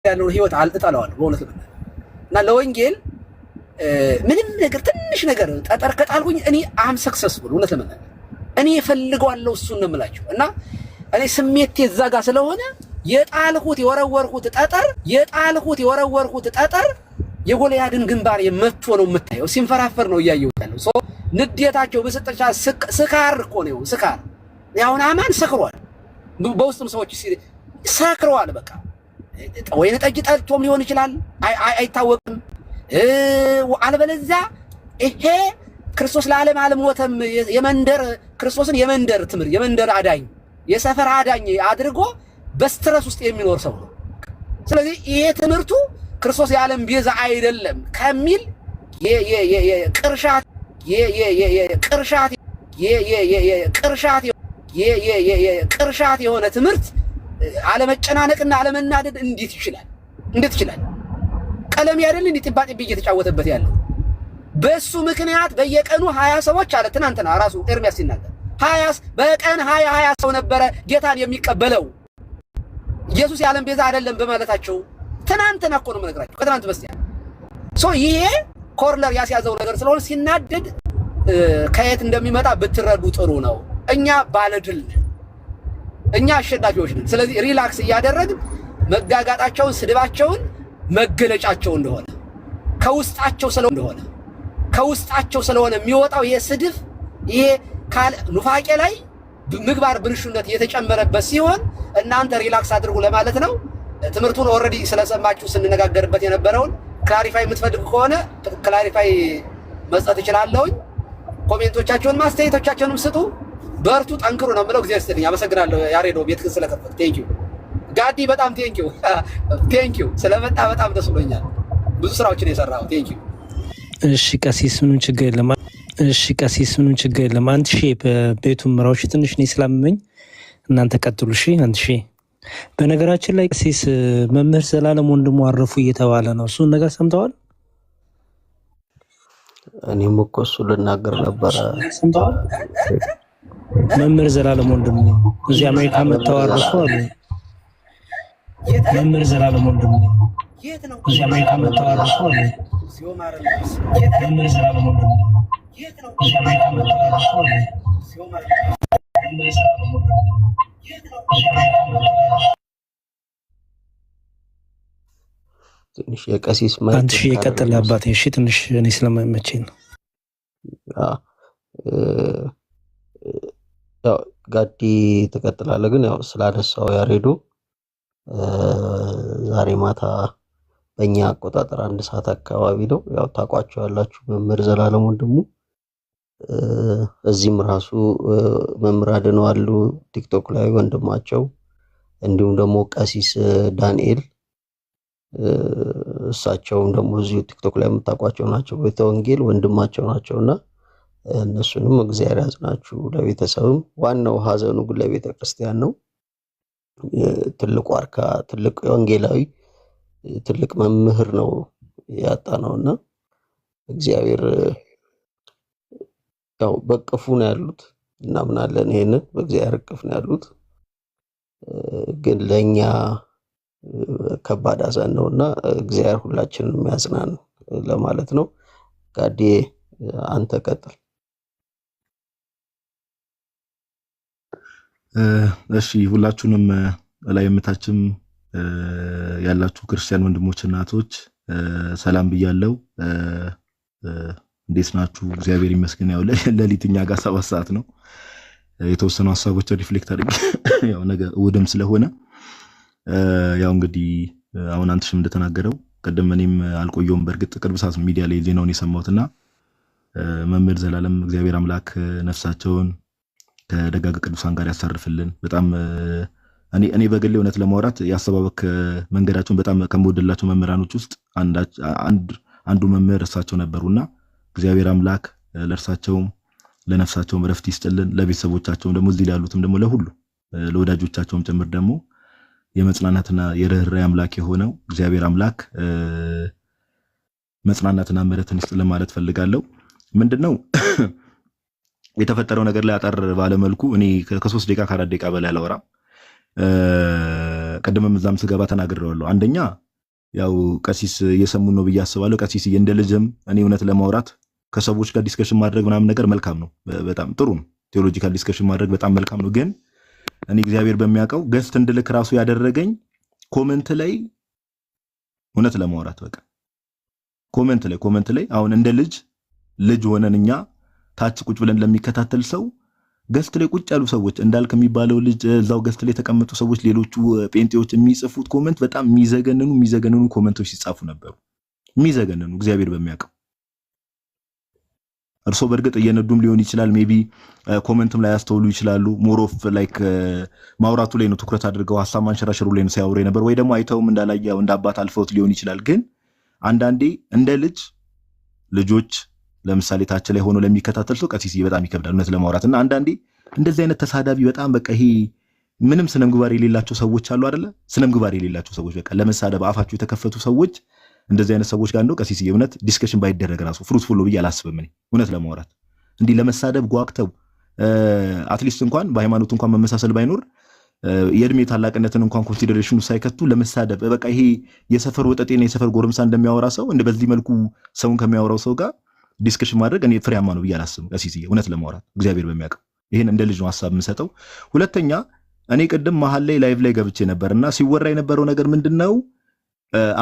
ያለውን ህይወት አልጠላዋለሁ በእውነት ነው እና ለወንጌል ምንም ነገር ትንሽ ነገር ጠጠር ከጣልኩኝ እኔ አም ሰክሰስፉል እውነት ነው እኔ እፈልገዋለሁ እሱን ነው የምላችሁ እና እኔ ስሜቴ እዛ ጋር ስለሆነ የጣልኩት የወረወርኩት ጠጠር የጎልያድን ግንባር የመጥቶ ነው የምታየው ሲንፈራፈር ነው እያየሁት ያለው ሶ ንዴታቸው በሰጠቻ ስካር እኮ ነው ስካር ያውን አማን ሰክሯል በውስጥም ሰዎች ሰክሯል በቃ ወይን ጠጅ ጠልቶም ሊሆን ይችላል አይታወቅም አልበለዚያ ይሄ ክርስቶስ ለዓለም አልሞተም የመንደር ክርስቶስን የመንደር ትምር የመንደር አዳኝ የሰፈር አዳኝ አድርጎ በስትረስ ውስጥ የሚኖር ሰው ነው ስለዚህ ይሄ ትምርቱ ክርስቶስ የዓለም ቤዛ አይደለም ከሚል ቅርሻት የሆነ ትምርት አለመጨናነቅና አለመናደድ እንዴት ይችላል ቀለም ያደል እንዴ ጥባጤ እየተጫወተበት ያለው በሱ ምክንያት በየቀኑ 20 ሰዎች አለ ትናንትና ራሱ ኤርሚያስ ሲናገር 20 በቀን 20 ሰው ነበረ ጌታን የሚቀበለው ኢየሱስ የዓለም ቤዛ አይደለም በማለታቸው ትናንትና እኮ ነው የምነግራችሁ ከትናንት በስቲያ ይሄ ኮርነር ያስያዘው ነገር ስለሆነ ሲናደድ ከየት እንደሚመጣ ብትረዱ ጥሩ ነው እኛ ባለድል እኛ አሸናፊዎች ነን ስለዚህ ሪላክስ እያደረግን መጋጋጣቸውን ስድባቸውን መገለጫቸው እንደሆነ ከውስጣቸው ስለሆነ የሚወጣው የስድብ ይሄ ካል ኑፋቄ ላይ ምግባር ብልሹነት የተጨመረበት ሲሆን እናንተ ሪላክስ አድርጉ ለማለት ነው ትምርቱን ኦሬዲ ስለሰማችሁ ስንነጋገርበት የነበረውን ክላሪፋይ የምትፈልጉ ከሆነ ክላሪፋይ መስጠት ይችላልው ኮሜንቶቻችሁን ማስተያየቶቻችሁንም ስጡ በርቱ ጠንክሩ ነው የምለው እግዚአብሔር ይስጥልኝ አመሰግናለሁ ያሬዶ ቤትክን ስለከፈት ቴንኪው ጋዲ በጣም ቴንኪው ስለመጣ በጣም ደስ ብሎኛል ብዙ ስራዎችን የሰራው ቴንኪው እሺ ቀሲስ ምንም ችግር የለም አንድ ሺህ በቤቱም ምራዎች ትንሽ ነው ስላመመኝ እናንተ ቀጥሉ እሺ አንድ ሺህ በነገራችን ላይ ቀሲስ መምህር ዘላለም ወንድሙ አረፉ እየተባለ ነው እሱን ነገር ሰምተዋል እኔም እኮ እሱ ልናገር ነበር ሰምተዋል መምህር ዘላለም ወንድሙ እዚህ አሜሪካ መጥተው አረፉ አሉ መምህር ዘላለም ወንድሙ እዚህ አሜሪካ መጥተው አረፉ አሉ መምህር ዘላለም ወንድሙ እዚህ አሜሪካ መጥተው አረፉ አሉ መምህር ዘላለም ወንድሙ ትንሽ የቀሲስ አንድ ሺህ የቀጥል አባቴ እሺ ትንሽ እኔ ስለማይመቸኝ ነው ያው ጋዲ ተቀጥላለ ግን ያው ስላደሳው ያሬዶ ዛሬ ማታ በእኛ አቆጣጠር 1 ሰዓት አካባቢ ነው ያው ታቋቸው ያላችሁ መምህር ዘላለም ወንድሙ እዚህም ራሱ መምህር አድነው አሉ ቲክቶክ ላይ ወንድማቸው እንዲሁም ደግሞ ቀሲስ ዳንኤል እሳቸውም ደግሞ እዚሁ ቲክቶክ ላይ የምታቋቸው ናቸው ቤተ ወንጌል ወንድማቸው ናቸውና እነሱንም እግዚአብሔር ያጽናችሁ ለቤተሰብም ዋናው ሀዘኑ ግን ለቤተ ክርስቲያን ነው ትልቁ አርካ ትልቅ ወንጌላዊ ትልቅ መምህር ነው ያጣነውና እግዚአብሔር ያው በቅፉ ነው ያሉት እናምናለን ይሄንን በእግዚአብሔር ቅፍ ነው ያሉት ግን ለኛ ከባድ ሀዘን ነውና እግዚአብሔር ሁላችንንም ያጽናን ለማለት ነው ጋዲ አንተ ቀጥል እሺ ሁላችሁንም ላይ የምታችም ያላችሁ ክርስቲያን ወንድሞች እናቶች ሰላም ብያለሁ እንዴት ናችሁ እግዚአብሔር ይመስገን ያው ለሊትኛ ጋር 7 ሰዓት ነው የተወሰኑ ሐሳቦች ሪፍሌክት አድርጌ ያው ነገ ወደም ስለሆነ ያው እንግዲህ አሁን አንተሽም እንደተናገረው ቀደም እኔም አልቆየውም በርግጥ ቅርብ ሰዓት ሚዲያ ላይ ዜናውን የሰማሁትና መምህር ዘላለም እግዚአብሔር አምላክ ነፍሳቸውን ከደጋግ ቅዱሳን ጋር ያሳርፍልን በጣም እኔ በግሌ እውነት ለማውራት ያሰባበክ መንገዳቸውን በጣም ከመወደላቸው መምህራኖች ውስጥ አንዱ መምህር እሳቸው ነበሩና እግዚአብሔር አምላክ ለእርሳቸውም ለነፍሳቸውም ረፍት ይስጥልን ለቤተሰቦቻቸውም ደግሞ እዚህ ያሉትም ደግሞ ለሁሉ ለወዳጆቻቸውም ጭምር ደግሞ የመጽናናትና የርህራሄ አምላክ የሆነው እግዚአብሔር አምላክ መጽናናትና ምሕረትን ይስጥልን ማለት ፈልጋለሁ ምንድነው የተፈጠረው ነገር ላይ አጠር ባለ መልኩ እኔ ከ3 ደቂቃ ከ4 ደቂቃ በላይ አላወራም ቀደምም እዛም ስገባ ተናግሬዋለሁ አንደኛ ያው ቀሲስ እየሰሙን ነው ብዬ አስባለሁ። ቀሲስ እንደ ልጅም እኔ እውነት ለማውራት ከሰዎች ጋር ዲስከሽን ማድረግ ምናምን ነገር መልካም ነው፣ በጣም ጥሩ ነው። ቴዎሎጂካል ዲስከሽን ማድረግ በጣም መልካም ነው። ግን እኔ እግዚአብሔር በሚያውቀው ገስት እንድልክ ራሱ ያደረገኝ ኮመንት ላይ እውነት ለማውራት በቃ ኮመንት ላይ አሁን እንደ ልጅ ሆነን እኛ ታች ቁጭ ብለን ለሚከታተል ሰው ገስት ላይ ቁጭ ያሉ ሰዎች እንዳልክ የሚባለው ልጅ እዛው ገስት ላይ የተቀመጡ ሰዎች ሌሎቹ ጴንጤዎች የሚጽፉት ኮመንት በጣም የሚዘገንኑ ኮመንቶች ሲጻፉ ነበሩ። የሚዘገንኑ እግዚአብሔር በሚያውቀው እርሶ በእርግጥ እየነዱም ሊሆን ይችላል። ሜቢ ኮመንትም ላይ ያስተውሉ ይችላሉ። ሞር ኦፍ ላይክ ማውራቱ ላይ ነው ትኩረት አድርገው ሐሳብ ማንሸራሸሩ ላይ ነው ሲያወሩ ነበር፣ ወይ ደግሞ አይተውም እንዳላየው እንደ አባት አልፈውት ሊሆን ይችላል። ግን አንዳንዴ እንደ ልጆች ለምሳሌ ታች ላይ ሆኖ ለሚከታተል ሰው ቀሲስ በጣም ይከብዳል እውነት ለማውራት እና አንዳንዴ እንደዚህ አይነት ተሳዳቢ በጣም በቃ ይሄ ምንም ስነ ምግባር የሌላቸው ሰዎች አሉ አይደለ? ስነ ምግባር የሌላቸው ሰዎች በቃ ለመሳደብ አፋቸው የተከፈቱ ሰዎች እንደዚህ አይነት ሰዎች ጋር እንደው ቀሲስ እውነት ዲስከሽን ባይደረግ ራሱ ፍሩትፉል ነው ብዬ አላስብም። እኔ እውነት ለማውራት እንዲህ ለመሳደብ ጓግተው አትሊስት እንኳን በሃይማኖት እንኳን መመሳሰል ባይኖር የእድሜ ታላቅነትን እንኳን ኮንሲደሬሽኑ ሳይከቱ ለመሳደብ በቃ ይሄ የሰፈር ወጠጤና የሰፈር ጎረምሳ እንደሚያወራ ሰው እንደ በዚህ መልኩ ሰውን ከሚያወራው ሰው ጋር ዲስከሽን ማድረግ እኔ ፍሬያማ ነው ብዬ አላስብም። ቀሲስ እውነት ለማውራት እግዚአብሔር በሚያውቀው ይሄን እንደ ልጅ ነው ሐሳብ የምሰጠው። ሁለተኛ እኔ ቅድም መሀል ላይ ላይቭ ላይ ገብቼ ነበርና ሲወራ የነበረው ነገር ምንድነው?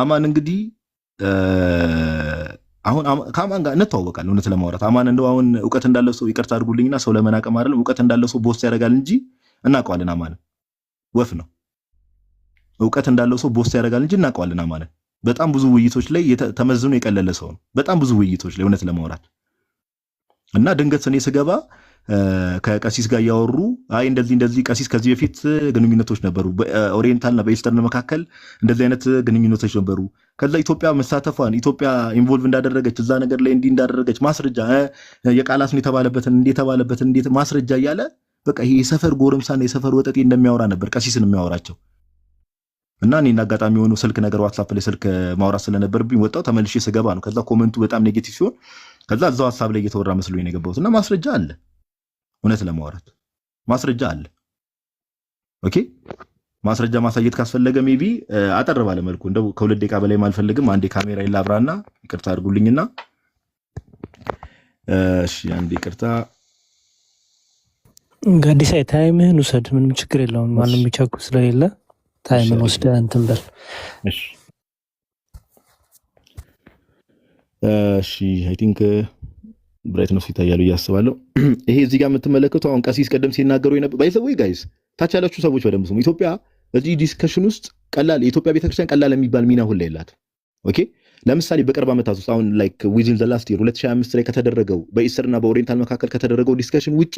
አማን እንግዲህ አሁን ከአማን ጋር እንተዋወቃለን እውነት ለማውራት አማን እንደው አሁን ዕውቀት እንዳለው ሰው ይቅርታ አድርጉልኝና ሰው ለመናቀም አይደለም፣ ዕውቀት እንዳለው ሰው ቦስ ያደርጋል እንጂ እናውቀዋለን። አማን ወፍ ነው። ዕውቀት እንዳለው ሰው ቦስ ያደርጋል እንጂ እናውቀዋለን። አማን በጣም ብዙ ውይይቶች ላይ ተመዝኖ የቀለለ ሰው ነው። በጣም ብዙ ውይይቶች ላይ እውነት ለማውራት እና ድንገት እኔ ስገባ ከቀሲስ ጋር ያወሩ አይ እንደዚህ ቀሲስ ከዚህ በፊት ግንኙነቶች ነበሩ፣ በኦሪየንታልና በኢስተርን መካከል እንደዚህ አይነት ግንኙነቶች ነበሩ። ከዛ ኢትዮጵያ መሳተፏን ኢትዮጵያ ኢንቮልቭ እንዳደረገች እዛ ነገር ላይ እንዲህ እንዳደረገች ማስረጃ የቃላት ነው የተባለበትን እንዴት ማስረጃ እያለ በቃ ይሄ የሰፈር ጎረምሳና የሰፈር ወጠጤ እንደሚያወራ ነበር ቀሲስን የሚያወራቸው። እና እኔና አጋጣሚ ሆኖ ስልክ ነገር ዋትስአፕ ላይ ስልክ ማውራት ስለነበርብኝ ወጣው ተመልሼ ስገባ ነው ከዛ ኮመንቱ በጣም ኔጌቲቭ ሲሆን ከዛ እዛው ሐሳብ ላይ እየተወራ መስሎኝ ነው የገባሁት። እና ማስረጃ አለ እውነት ለማውራት ማስረጃ አለ። ኦኬ ማስረጃ ማሳየት ካስፈለገ ሜቢ አጠር ባለ መልኩ እንደው ከሁለት ደቂቃ በላይ አልፈልግም። አንዴ ካሜራ ይላብራና ይቅርታ አድርጉልኝና እሺ አንዴ ይቅርታ ጋዲስ ታይምህን ውሰድ፣ ምንም ችግር የለውም። ማንም የሚቸኩ ስለሌለ ታይምን ወስደህ እንትን በል። እሺ አይ ቲንክ ብራይትነስ ይታያል እያስባለሁ። ይሄ እዚህ ጋር የምትመለከቱ አሁን ቀሲስ ቀደም ሲናገሩ የነበረው ባይዘው ጋይስ ታች ያላችሁ ሰዎች በደንብ ስሙ። ኢትዮጵያ እዚህ ዲስከሽን ውስጥ ቀላል የኢትዮጵያ ቤተክርስቲያን ቀላል የሚባል ሚና ሁላ የላት። ኦኬ ለምሳሌ በቅርብ ዓመታት ውስጥ አሁን ላይክ ዊዝን ዘ ላስት ይር 2025 ላይ ከተደረገው በኢስተርና በኦሪየንታል መካከል ከተደረገው ዲስከሽን ውጪ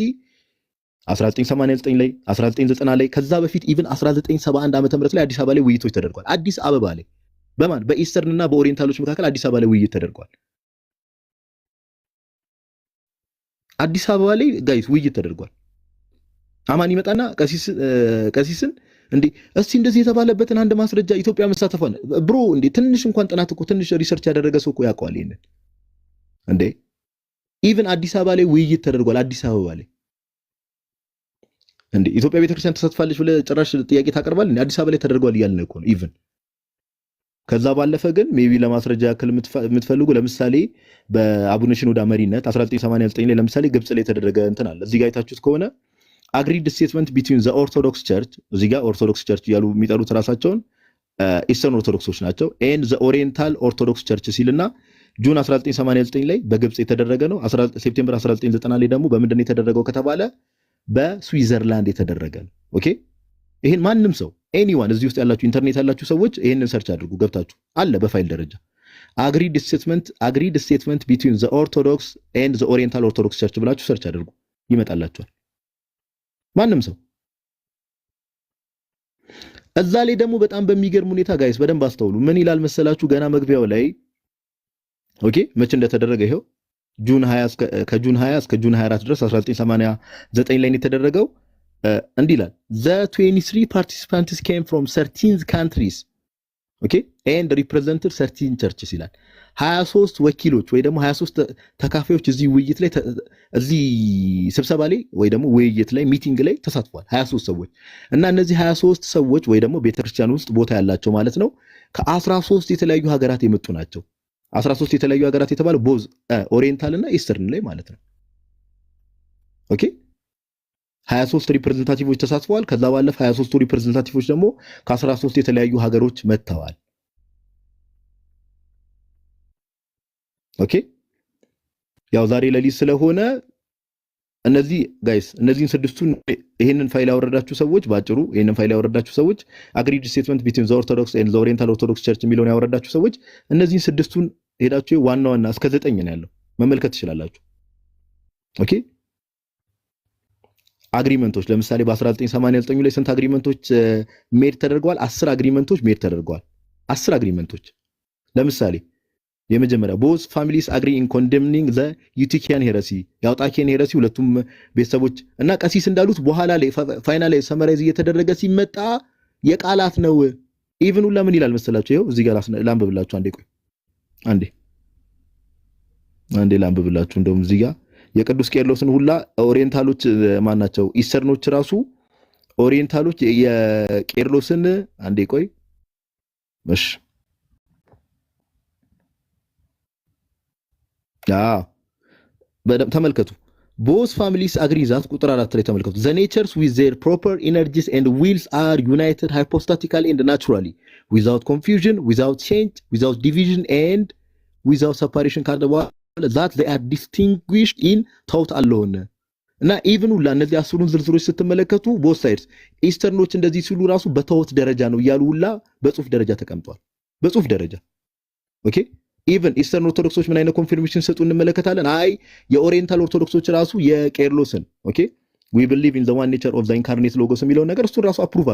1989 ላይ 1990 ላይ ከዛ በፊት ኢቭን 1971 ዓመተ ምህረት ላይ አዲስ አበባ ላይ ውይይቶች ተደርጓል። አዲስ አበባ ላይ በማን በኢስተርንና በኦሪየንታሎች መካከል አዲስ አበባ ላይ ውይይት ተደርጓል። አዲስ አበባ ላይ ጋይስ ውይይት ተደርጓል። አማን ይመጣና ቀሲስን እንዴ እስቲ እንደዚህ የተባለበትን አንድ ማስረጃ ኢትዮጵያ መሳተፏን ብሮ እንዴ ትንሽ እንኳን ጥናት እኮ ትንሽ ሪሰርች ያደረገ ሰው እኮ ያውቀዋል ይሄንን። እንዴ ኢቭን አዲስ አበባ ላይ ውይይት ተደርጓል። አዲስ አበባ ላይ እንዴ ኢትዮጵያ ቤተክርስቲያን ተሳትፋለች ብለህ ጭራሽ ጥያቄ ታቀርባለህ? አዲስ አበባ ላይ ተደርጓል እያልን እኮ ነው ኢቭን። ከዛ ባለፈ ግን ሜቢ ለማስረጃ ያክል የምትፈልጉ ለምሳሌ በአቡነ ሽኖዳ መሪነት 1989 ላይ ለምሳሌ ግብጽ ላይ የተደረገ እንትን አለ። እዚህ ጋር አይታችሁት ከሆነ አግሪድ ስቴትመንት ቢትዊን ዘ ኦርቶዶክስ ቸርች እዚህ ጋር ኦርቶዶክስ ቸርች እያሉ የሚጠሩት ራሳቸውን ኢስተርን ኦርቶዶክሶች ናቸው ኤንድ ዘ ኦሪየንታል ኦርቶዶክስ ቸርች ሲልና ጁን 1989 ላይ በግብጽ የተደረገ ነው። ሴፕቴምበር 1990 ላይ ደግሞ በምንድን ነው የተደረገው ከተባለ በስዊዘርላንድ የተደረገ ነው። ኦኬ ይሄን ማንም ሰው ኤኒዋን እዚህ ውስጥ ያላችሁ ኢንተርኔት ያላችሁ ሰዎች ይሄንን ሰርች አድርጉ፣ ገብታችሁ አለ በፋይል ደረጃ አግሪድ ስቴትመንት ቢትዊን ዘ ኦርቶዶክስ ኤንድ ዘ ኦሪየንታል ኦርቶዶክስ ቸርች ብላችሁ ሰርች አድርጉ ይመጣላችኋል። ማንም ሰው እዛ ላይ ደግሞ በጣም በሚገርም ሁኔታ ጋይስ በደንብ አስተውሉ። ምን ይላል መሰላችሁ? ገና መግቢያው ላይ ኦኬ መቼ እንደተደረገ ይሄው ከጁን 20 እስከ ጁን 24 ድረስ 1989 ላይ የተደረገው እንዲህ ይላል the 23 participants came from 13 countries okay and represented 13 churches ይላል። 23 ወኪሎች ወይ ደግሞ 23 ተካፋዮች እዚህ ውይይት ላይ እዚህ ስብሰባ ላይ ወይ ደግሞ ውይይት ላይ ሚቲንግ ላይ ተሳትፏል 23 ሰዎች እና እነዚህ 23 ሰዎች ወይ ደግሞ ቤተክርስቲያን ውስጥ ቦታ ያላቸው ማለት ነው ከ13 የተለያዩ ሀገራት የመጡ ናቸው። 13 የተለያዩ ሀገራት የተባለው ቦዝ ኦሪየንታል እና ኢስተርን ላይ ማለት ነው። ኦኬ 23 ሪፕሬዘንታቲቮች ተሳትፈዋል። ከዛ ባለፈ 23ቱ ሪፕሬዘንታቲቮች ደግሞ ከ13 የተለያዩ ሀገሮች መጥተዋል። ኦኬ ያው ዛሬ ሌሊት ስለሆነ እነዚህ ጋይስ እነዚህን ስድስቱን ይሄንን ፋይል ያወረዳችሁ ሰዎች ባጭሩ ይሄንን ፋይል ያወረዳችሁ ሰዎች አግሪድ ስቴትመንት ቢትዊን ዘ ኦርቶዶክስ ኤንድ ዘ ኦሪየንታል ኦርቶዶክስ ቸርች የሚለውን ያወረዳችሁ ሰዎች እነዚህን ስድስቱን ሄዳችሁ ዋና እስከ 9 ነው ያለው መመልከት ትችላላችሁ። ኦኬ አግሪመንቶች ለምሳሌ በ1989 ላይ ስንት አግሪመንቶች ሜድ ተደርገዋል? 10 አግሪመንቶች ሜድ ተደርገዋል። 10 አግሪመንቶች ለምሳሌ የመጀመሪያ both families agree in condemning the Eutychian heresy ያውጣኪያን ሄረሲ ሁለቱም ቤተሰቦች እና ቀሲስ እንዳሉት በኋላ ላይ ፋይናል ላይ ሰመራይዝ እየተደረገ ሲመጣ የቃላት ነው። ኢቭን ሁላ ምን ይላል መሰላችሁ? ይሄው እዚህ ጋር ላንብብላችሁ። አንዴ ቆይ አንዴ ላንብብላችሁ። እንደውም እዚህ ጋር የቅዱስ ቄርሎስን ሁላ ኦሪየንታሎች ማናቸው ኢስተርኖች ራሱ ኦሪየንታሎች የቄርሎስን አንዴ ቆይ እሺ ተመልከቱ both families agree that ቁጥር 4 ላይ ተመልከቱ the natures with their proper energies and wills are united hypostatically and naturally without confusion without change without division and without separation that they are distinguished in thought alone እና even ሁላ እነዚህ አስሩን ዝርዝሮች ስትመለከቱ both sides ኢስተርኖች እንደዚህ ሲሉ ራሱ በተውት ደረጃ ነው እያሉ ሁላ በጽሁፍ ደረጃ ተቀምጧል። በጽሁፍ ደረጃ ኦኬ ኢቭን ኢስተርን ኦርቶዶክሶች ምን አይነት ኮንፊርሜሽን ሰጡ እንመለከታለን። አይ የኦሪየንታል ኦርቶዶክሶች ራሱ የቄርሎስን ኦኬ we believe in the one nature of the incarnate logos የሚለው ነገር እሱ ራሱ አፕሩቭ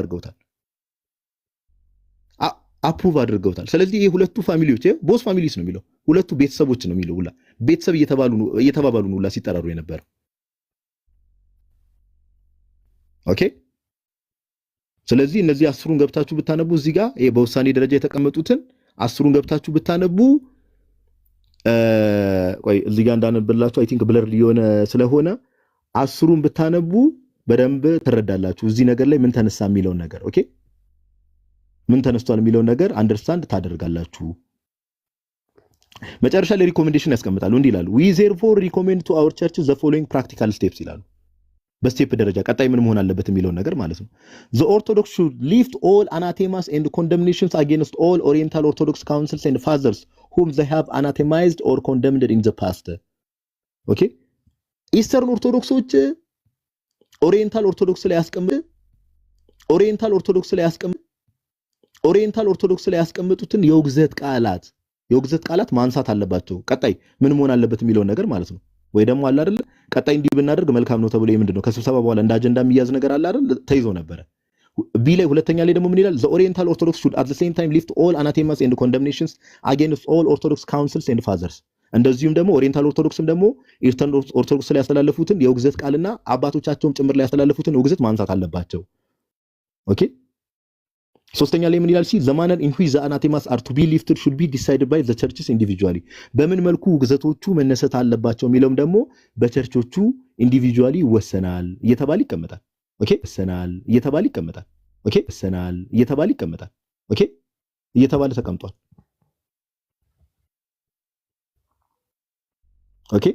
አድርገውታል። ስለዚህ ይሄ ሁለቱ ፋሚሊዎች ቦስ ፋሚሊስ ነው የሚለው ሁለቱ ቤተሰቦች ነው የሚለው ሁላ ቤተሰብ እየተባባሉ ነው ሁላ ሲጠራሩ የነበረው። ኦኬ ስለዚህ እነዚህ አስሩን ገብታችሁ ብታነቡ እዚህ ጋር ይሄ በውሳኔ ደረጃ የተቀመጡትን አስሩን ገብታችሁ ብታነቡ ቆይ እዚህ ጋር እንዳነብላችሁ አይ ቲንክ ብለር ሊሆነ ስለሆነ አስሩን ብታነቡ በደንብ ትረዳላችሁ እዚህ ነገር ላይ ምን ተነሳ የሚለውን ነገር ኦኬ ምን ተነስቷል የሚለውን ነገር አንደርስታንድ ታደርጋላችሁ። መጨረሻ ላይ ሪኮሜንዴሽን ያስቀምጣሉ እንዲህ ይላሉ we therefore recommend to our church the following practical steps ይላሉ። በስቴፕ ደረጃ ቀጣይ ምን መሆን አለበት የሚለውን ነገር ማለት ነው። the orthodox should lift all anathemas and condemnations against all oriental orthodox councils and fathers whom they have anathemized or condemned in the past okay ኢስተርን ኦርቶዶክሶች ኦሪየንታል ኦርቶዶክስ ላይ ያስቀምጡትን የውግዘት ቃላት ማንሳት አለባቸው። ቀጣይ ምን መሆን አለበት የሚለውን ነገር ማለት ነው። ወይ ደግሞ አለ አይደል ቀጣይ እንዲህ ብናደርግ መልካም ነው ተብሎ ምንድነው ከስብሰባ በኋላ እንደ አጀንዳ የሚያዝ ነገር አለ አይደል ተይዞ ነበር። ቢ ላይ ሁለተኛ ላይ ደግሞ ምን ይላል the oriental orthodox should at the same time lift all anathemas and condemnations against all orthodox councils and fathers እንደዚሁም ደግሞ ኦሪየንታል ኦርቶዶክስም ደግሞ ኢስተርን ኦርቶዶክስ ላይ ያስተላለፉትን የውግዘት ቃልና አባቶቻቸውም ጭምር ላይ ያስተላለፉትን ውግዘት ማንሳት አለባቸው። ኦኬ ሶስተኛ ላይ ምን ይላል the manner in which the anathemas are to be lifted should be decided by the churches individually በምን መልኩ ውግዘቶቹ መነሳት አለባቸው የሚለውም ደግሞ በቸርቾቹ ኢንዲቪጁዋሊ ይወሰናል እየተባለ ይቀመጣል። ኦኬ እየተባለ ተቀምጧል። ኦኬ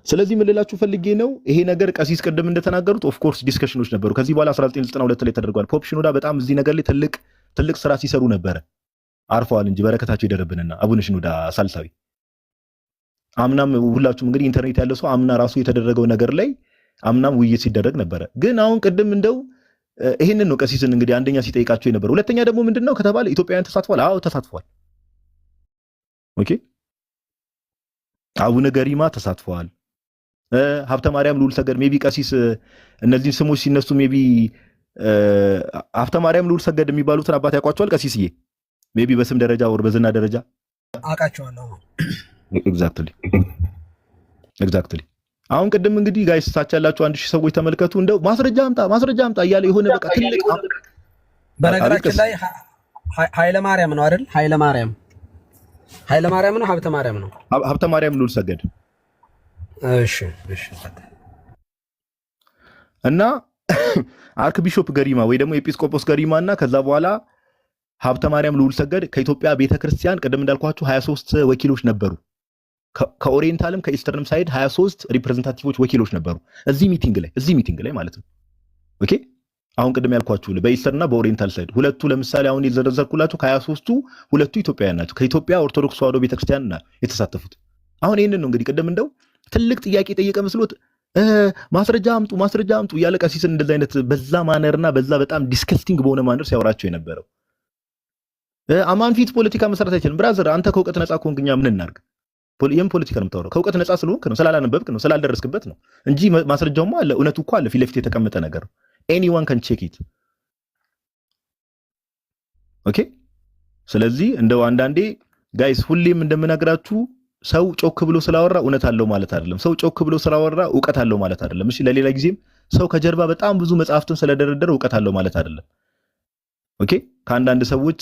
ስለዚህ ምን ልላችሁ ፈልጌ ነው ይሄ ነገር ቀሲስ ቀደም እንደተናገሩት ኦፍ ኮርስ ዲስከሽኖች ነበሩ። ከዚህ በኋላ 1992 ላይ ተደርጓል። ፖፕ ሽኖዳ በጣም እዚህ ነገር ላይ ትልቅ ስራ ሲሰሩ ነበር። አርፈዋል እንጂ በረከታቸው ይደረብንና አቡነ ሽኖዳ ሳልሳዊ አምናም ሁላችሁም እንግዲህ ኢንተርኔት ያለ ሰው አምና ራሱ የተደረገው ነገር ላይ አምናም ውይይት ሲደረግ ነበር። ግን አሁን ቀደም እንደው ይሄንን ነው ቀሲስን እንግዲህ አንደኛ ሲጠይቃቸው የነበረው። ሁለተኛ ደግሞ ምንድነው ከተባለ ኢትዮጵያውያን ተሳትፏል። አዎ ተሳትፏል። ኦኬ አቡነ ገሪማ ተሳትፏል። ሀብተ ማርያም ልዑል ሰገድ ሜቢ ቀሲስ እነዚህን ስሞች ሲነሱ ሜቢ ሀብተ ማርያም ልዑል ሰገድ የሚባሉትን አባት ያውቋቸዋል ቀሲስዬ? ሜቢ በስም ደረጃ ወር በዝና ደረጃ አውቃቸዋለሁ። ኤግዛክትሊ አሁን ቅድም እንግዲህ ጋይስ ታች ያላችሁ 1000 ሰዎች ተመልከቱ። እንደው ማስረጃ አምጣ እያለ የሆነ በቃ ትልቅ በነገራችን ላይ ኃይለ ማርያም ነው አይደል? ኃይለ ማርያም ነው ሀብተ ማርያም ነው? ሀብተ ማርያም ልዑል ሰገድ። እሺ እና አርክ ቢሾፕ ገሪማ ወይ ደግሞ ኤጲስቆጶስ ገሪማ እና ከዛ በኋላ ሀብተ ማርያም ልዑል ሰገድ ከኢትዮጵያ ቤተክርስቲያን ቅድም እንዳልኳችሁ 23 ወኪሎች ነበሩ። ከኦሪየንታልም ከኢስተርንም ሳይድ 23 ሪፕሬዘንታቲቮች ወኪሎች ነበሩ እዚህ ሚቲንግ ላይ ማለት ነው። ኦኬ አሁን ቅድም ያልኳችሁ በኢስተርና በኦሪየንታል ሳይድ ሁለቱ ለምሳሌ አሁን የዘረዘርኩላችሁ ከ23ቱ ሁለቱ ኢትዮጵያውያን ናቸው። ከኢትዮጵያ ኦርቶዶክስ ተዋሕዶ ቤተክርስቲያን የተሳተፉት። አሁን ይህንን ነው እንግዲህ ቅድም እንደው ትልቅ ጥያቄ ጠየቀ መስሎት ማስረጃ አምጡ እያለ ቀሲስን እንደዛ አይነት በዛ ማነርና በዛ በጣም ዲስከስቲንግ በሆነ ማነር ሲያወራቸው የነበረው አማን ፊት ፖለቲካ መስራት አይችልም። ብራዘር አንተ ከእውቀት ነፃ ከሆንክ እኛ ምን እናድርግ? ይህም ፖለቲካ ነው የምታወራው። ከእውቀት ነፃ ስለሆንክ ነው፣ ስላላነበብክ ነው፣ ስላልደረስክበት ነው እንጂ ማስረጃውማ አለ፣ እውነቱ እኮ አለ፣ ፊት ለፊት የተቀመጠ ነገር ነው። ኤኒዋን ካን ቼክ ኢት። ኦኬ ስለዚህ እንደው አንዳንዴ ጋይስ ሁሌም እንደምነግራችሁ ሰው ጮክ ብሎ ስላወራ እውነት አለው ማለት አይደለም። ሰው ጮክ ብሎ ስላወራ እውቀት አለው ማለት አይደለም። እሺ ለሌላ ጊዜም ሰው ከጀርባ በጣም ብዙ መጽሐፍትን ስለደረደረ እውቀት አለው ማለት አይደለም። ኦኬ ከአንዳንድ ሰዎች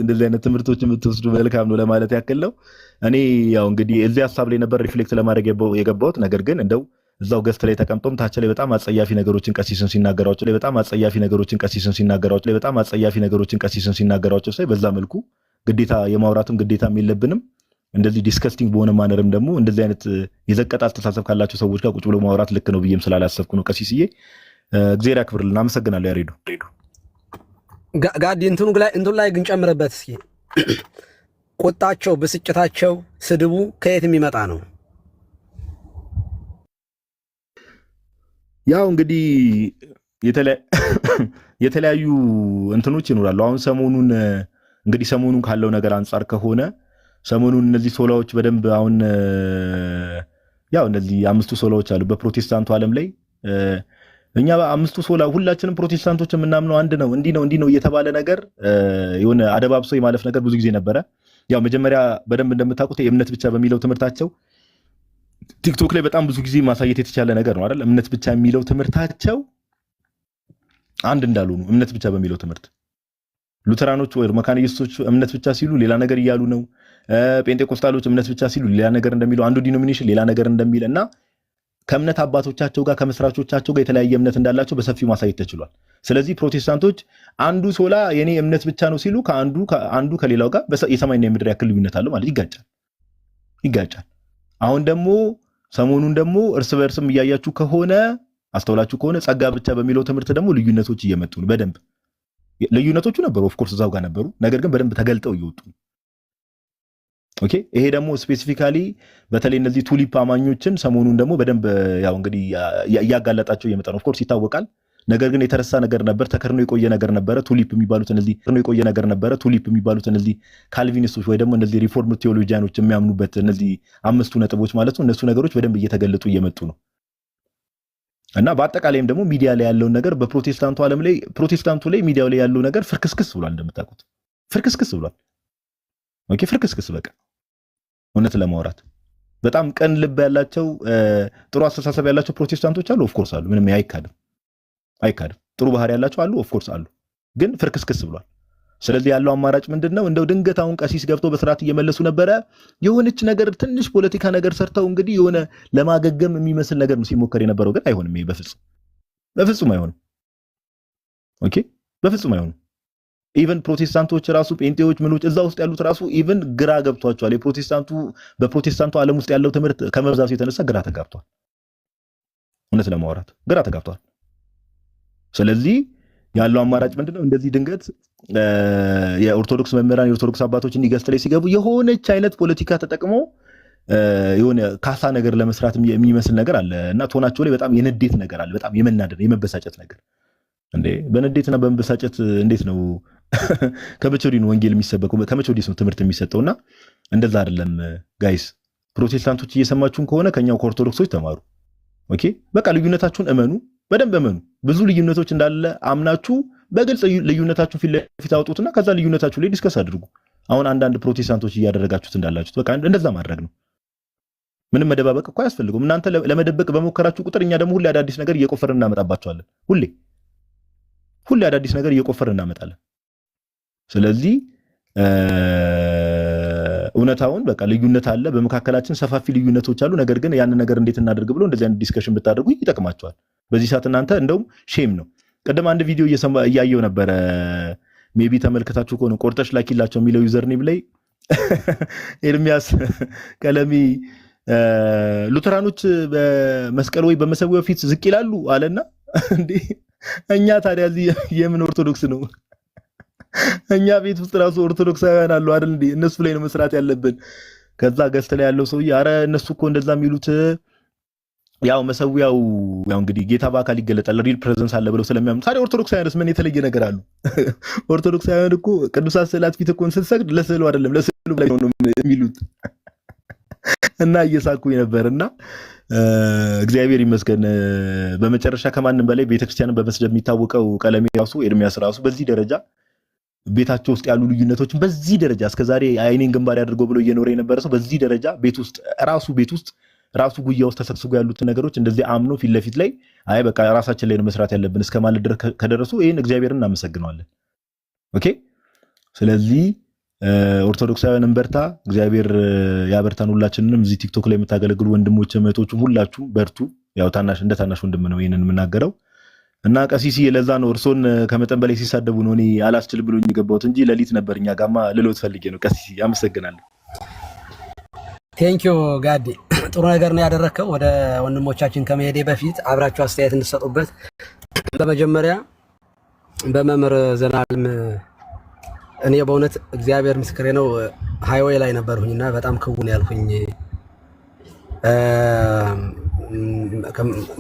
እንደዚህ አይነት ትምህርቶች የምትወስዱ መልካም ነው ለማለት ያክል ነው። እኔ ያው እንግዲህ እዚህ ሀሳብ ላይ ነበር ሪፍሌክት ለማድረግ የገባሁት። ነገር ግን እንደው እዛው ገስት ላይ ተቀምጦም ታች ላይ በጣም አጸያፊ ነገሮችን ቀሲስን ሲናገራቸው ሳይ በዛ መልኩ ግዴታ የማውራትም ግዴታም የለብንም። እንደዚህ ዲስከስቲንግ በሆነ ማነርም ደግሞ እንደዚህ አይነት የዘቀጠ አስተሳሰብ ካላቸው ሰዎች ጋር ቁጭ ብሎ ማውራት ልክ ነው ብዬም ስላላሰብኩ ነው። ቀሲስዬ እግዚአብሔር ያክብርልን። አመሰግናለሁ። ያሬዱ ጋዲ እንትኑ ላይ ግን ጨምረበት እስኪ። ቁጣቸው፣ ብስጭታቸው፣ ስድቡ ከየት የሚመጣ ነው? ያው እንግዲህ የተለያዩ እንትኖች ይኖራሉ። አሁን ሰሞኑን ካለው ነገር አንጻር ከሆነ ሰሞኑን እነዚህ ሶላዎች በደንብ አሁን ያው እነዚህ 5ቱ ሶላዎች አሉ በፕሮቴስታንቱ ዓለም ላይ እኛ በ5ቱ ሶላ ሁላችንም ፕሮቴስታንቶች የምናምነው አንድ ነው እንዲህ ነው እየተባለ ነገር የሆነ አደባብሶ የማለፍ ነገር ብዙ ጊዜ ነበረ። ያው መጀመሪያ በደንብ እንደምታውቁት የእምነት ብቻ በሚለው ትምህርታቸው ቲክቶክ ላይ በጣም ብዙ ጊዜ ማሳየት የተቻለ ነገር ነው አይደል? እምነት ብቻ የሚለው ትምህርታቸው አንድ እንዳልሆኑ እምነት ብቻ በሚለው ትምህርት ሉተራኖች ወይ መካነ ኢየሱሶች እምነት ብቻ ሲሉ ሌላ ነገር እያሉ ነው። ጴንጤቆስታሎች እምነት ብቻ ሲሉ ሌላ ነገር እንደሚሉ፣ አንዱ ዲኖሚኔሽን ሌላ ነገር እንደሚል እና ከእምነት አባቶቻቸው ጋር ከመስራቾቻቸው ጋር የተለያየ እምነት እንዳላቸው በሰፊው ማሳየት ተችሏል። ስለዚህ ፕሮቴስታንቶች አንዱ ሶላ የኔ እምነት ብቻ ነው ሲሉ ከአንዱ ከሌላው ጋር የሰማይና የምድር ያክል ልዩነት አለው ማለት ይጋጫል። አሁን ደግሞ ሰሞኑን ደግሞ እርስ በእርስም እያያችሁ ከሆነ አስተውላችሁ ከሆነ ጸጋ ብቻ በሚለው ትምህርት ደግሞ ልዩነቶች እየመጡ ነው። በደንብ ልዩነቶቹ ነበሩ፣ ኦፍ ኮርስ እዛው ጋር ነበሩ። ነገር ግን በደንብ ተገልጠው እየወጡ ነው። ኦኬ ይሄ ደግሞ ስፔሲፊካሊ በተለይ እነዚህ ቱሊፕ አማኞችን ሰሞኑን ደግሞ በደንብ ያው እንግዲህ እያጋለጣቸው እየመጣ ነው። ኦፍ ኮርስ ይታወቃል። ነገር ግን የተረሳ ነገር ነበር፣ ተከርኖ የቆየ ነገር ነበረ። ቱሊፕ የሚባሉት እነዚህ ካልቪኒስቶች ወይ ደግሞ እነዚህ ሪፎርም ቴዎሎጂያኖች የሚያምኑበት እነዚህ 5ቱ ነጥቦች ማለት ነው። እነሱ ነገሮች በደንብ እየተገለጡ እየመጡ ነው እና በአጠቃላይም ደግሞ ሚዲያ ላይ ያለውን ነገር በፕሮቴስታንቱ ዓለም ላይ ፕሮቴስታንቱ ላይ ሚዲያው ላይ ያለው ነገር ፍርክስክስ ብሏል። እንደምታውቁት ፍርክስክስ ብሏል። ኦኬ ፍርክስክስ በቃ እውነት ለማውራት በጣም ቀን ልብ ያላቸው ጥሩ አስተሳሰብ ያላቸው ፕሮቴስታንቶች አሉ። ኦፍ ኮርስ አሉ። ምንም አይካድም። ጥሩ ባህሪ ያላቸው አሉ። ኦፍ ኮርስ አሉ። ግን ፍርክስክስ ብሏል። ስለዚህ ያለው አማራጭ ምንድነው? እንደው ድንገት አሁን ቀሲስ ገብቶ በስርዓት እየመለሱ ነበረ። የሆነች ነገር ትንሽ ፖለቲካ ነገር ሰርተው እንግዲህ የሆነ ለማገገም የሚመስል ነገር ነው ሲሞከር የነበረው። ግን አይሆንም። ይሄ በፍጹም አይሆንም። ኦኬ በፍጹም አይሆንም። ኢቨን ፕሮቴስታንቶች ራሱ ጴንጤዎች ምኖች እዛ ውስጥ ያሉት ራሱ ኢቨን ግራ ገብቷቸዋል። በፕሮቴስታንቱ ዓለም ውስጥ ያለው ትምህርት ከመብዛቱ የተነሳ ግራ ተጋብቷል። እውነት ለማውራት ግራ ተጋብቷል። ስለዚህ ያለው አማራጭ ምንድነው? እንደዚህ ድንገት የኦርቶዶክስ መምህራን የኦርቶዶክስ አባቶች እንዲገስት ላይ ሲገቡ የሆነች አይነት ፖለቲካ ተጠቅሞ የሆነ ካሳ ነገር ለመስራት የሚመስል ነገር አለ እና ቶናቸው ላይ በጣም የንዴት ነገር አለ። በጣም የመናደድ የመበሳጨት ነገር እንዴ! በንዴትና በመበሳጨት እንዴት ነው ከመቼ ወዲህ ነው ወንጌል የሚሰበከው? ከመቼ ወዲህ ነው ትምህርት የሚሰጠውና እንደዛ አይደለም ጋይስ። ፕሮቴስታንቶች እየሰማችሁን ከሆነ ከኛው ከኦርቶዶክሶች ተማሩ። ኦኬ በቃ ልዩነታችሁን እመኑ፣ በደንብ እመኑ። ብዙ ልዩነቶች እንዳለ አምናችሁ በግልጽ ልዩነታችሁን ፊት ለፊት አውጡትና ከዛ ልዩነታችሁ ላይ ዲስከስ አድርጉ። አሁን አንዳንድ ፕሮቴስታንቶች እያደረጋችሁት እንዳላችሁት በቃ እንደዛ ማድረግ ነው። ምንም መደባበቅ እኮ አያስፈልገውም። እናንተ ለመደበቅ በሞከራችሁ ቁጥር እኛ ደግሞ ሁሌ አዳዲስ ነገር እየቆፈርን እናመጣባቸዋለን። ሁሌ አዳዲስ ነገር እየቆፈርን እናመጣለን። ስለዚህ እውነታውን በቃ ልዩነት አለ በመካከላችን ሰፋፊ ልዩነቶች አሉ። ነገር ግን ያን ነገር እንዴት እናደርግ ብሎ እንደዚህ አይነት ዲስከሽን ብታደርጉ ይጠቅማቸዋል። በዚህ ሰዓት እናንተ እንደውም ሼም ነው። ቀደም አንድ ቪዲዮ እያየው ነበረ። ሜቢ ተመልከታችሁ ከሆነ ቆርጠሽ ላኪላቸው የሚለው ዩዘር ኔም ላይ ኤርሚያስ ቀለሚ ሉተራኖች በመስቀል ወይ በመሰዊያው ፊት ዝቅ ይላሉ አለና እንዴ እኛ ታዲያ እዚህ የምን ኦርቶዶክስ ነው? እኛ ቤት ውስጥ ራሱ ኦርቶዶክሳውያን አሉ አይደል እንዴ? እነሱ ላይ ነው መስራት ያለብን። ከዛ ገዝተ ላይ ያለው ሰውዬ አረ እነሱ እኮ እንደዛ የሚሉት ያው መሰዊያው ያው እንግዲህ ጌታ በአካል ይገለጣል ሪል ፕሬዘንስ አለ ብለው ስለሚያምኑ ታዲያ ኦርቶዶክሳውያንስ ምን የተለየ ነገር አሉ? ኦርቶዶክሳውያን እኮ ቅዱሳት ስዕላት ፊት እኮ ስትሰግድ ለስዕሉ አይደለም ለስዕሉ ላይ ነው የሚሉት። እና እየሳኩኝ ነበርና እግዚአብሔር ይመስገን። በመጨረሻ ከማንም በላይ ቤተክርስቲያንን በመስደብ የሚታወቀው ቀለሜ ራሱ ኤርሚያስ ራሱ በዚህ ደረጃ ቤታቸው ውስጥ ያሉ ልዩነቶችን በዚህ ደረጃ እስከዛሬ አይኔን ግንባር ያድርገው ብሎ እየኖረ የነበረ ሰው በዚህ ደረጃ ቤት ውስጥ ራሱ ጉያ ውስጥ ተሰብስቦ ያሉትን ነገሮች እንደዚህ አምኖ ፊት ለፊት ላይ አይ በቃ ራሳችን ላይ ነው መስራት ያለብን እስከ ማለት ድረስ ከደረሱ ይሄን እግዚአብሔርን እናመሰግነዋለን። ኦኬ። ስለዚህ ኦርቶዶክሳውያን እንበርታ፣ እግዚአብሔር ያበርታን። ሁላችንንም እዚህ ቲክቶክ ላይ የምታገለግሉ ወንድሞች እህቶች ሁላችሁ በርቱ። ያው እንደ ታናሽ ወንድም ነው ይሄንን የምናገረው እና ቀሲሲ ለዛ ነው እርሶን ከመጠን በላይ ሲሳደቡ ነው እኔ አላስችል ብሎኝ የገባሁት እንጂ ሌሊት ነበር እኛ ጋማ ልሎት ፈልጌ ነው። ቀሲሲ አመሰግናለሁ። ቴንኪዩ ጋዲ፣ ጥሩ ነገር ነው ያደረከው። ወደ ወንድሞቻችን ከመሄዴ በፊት አብራችሁ አስተያየት እንድትሰጡበት በመጀመሪያ በመምህር ዘላለም እኔ በእውነት እግዚአብሔር ምስክሬ ነው ሃይዌይ ላይ ነበርሁኝና በጣም ክውን ያልኩኝ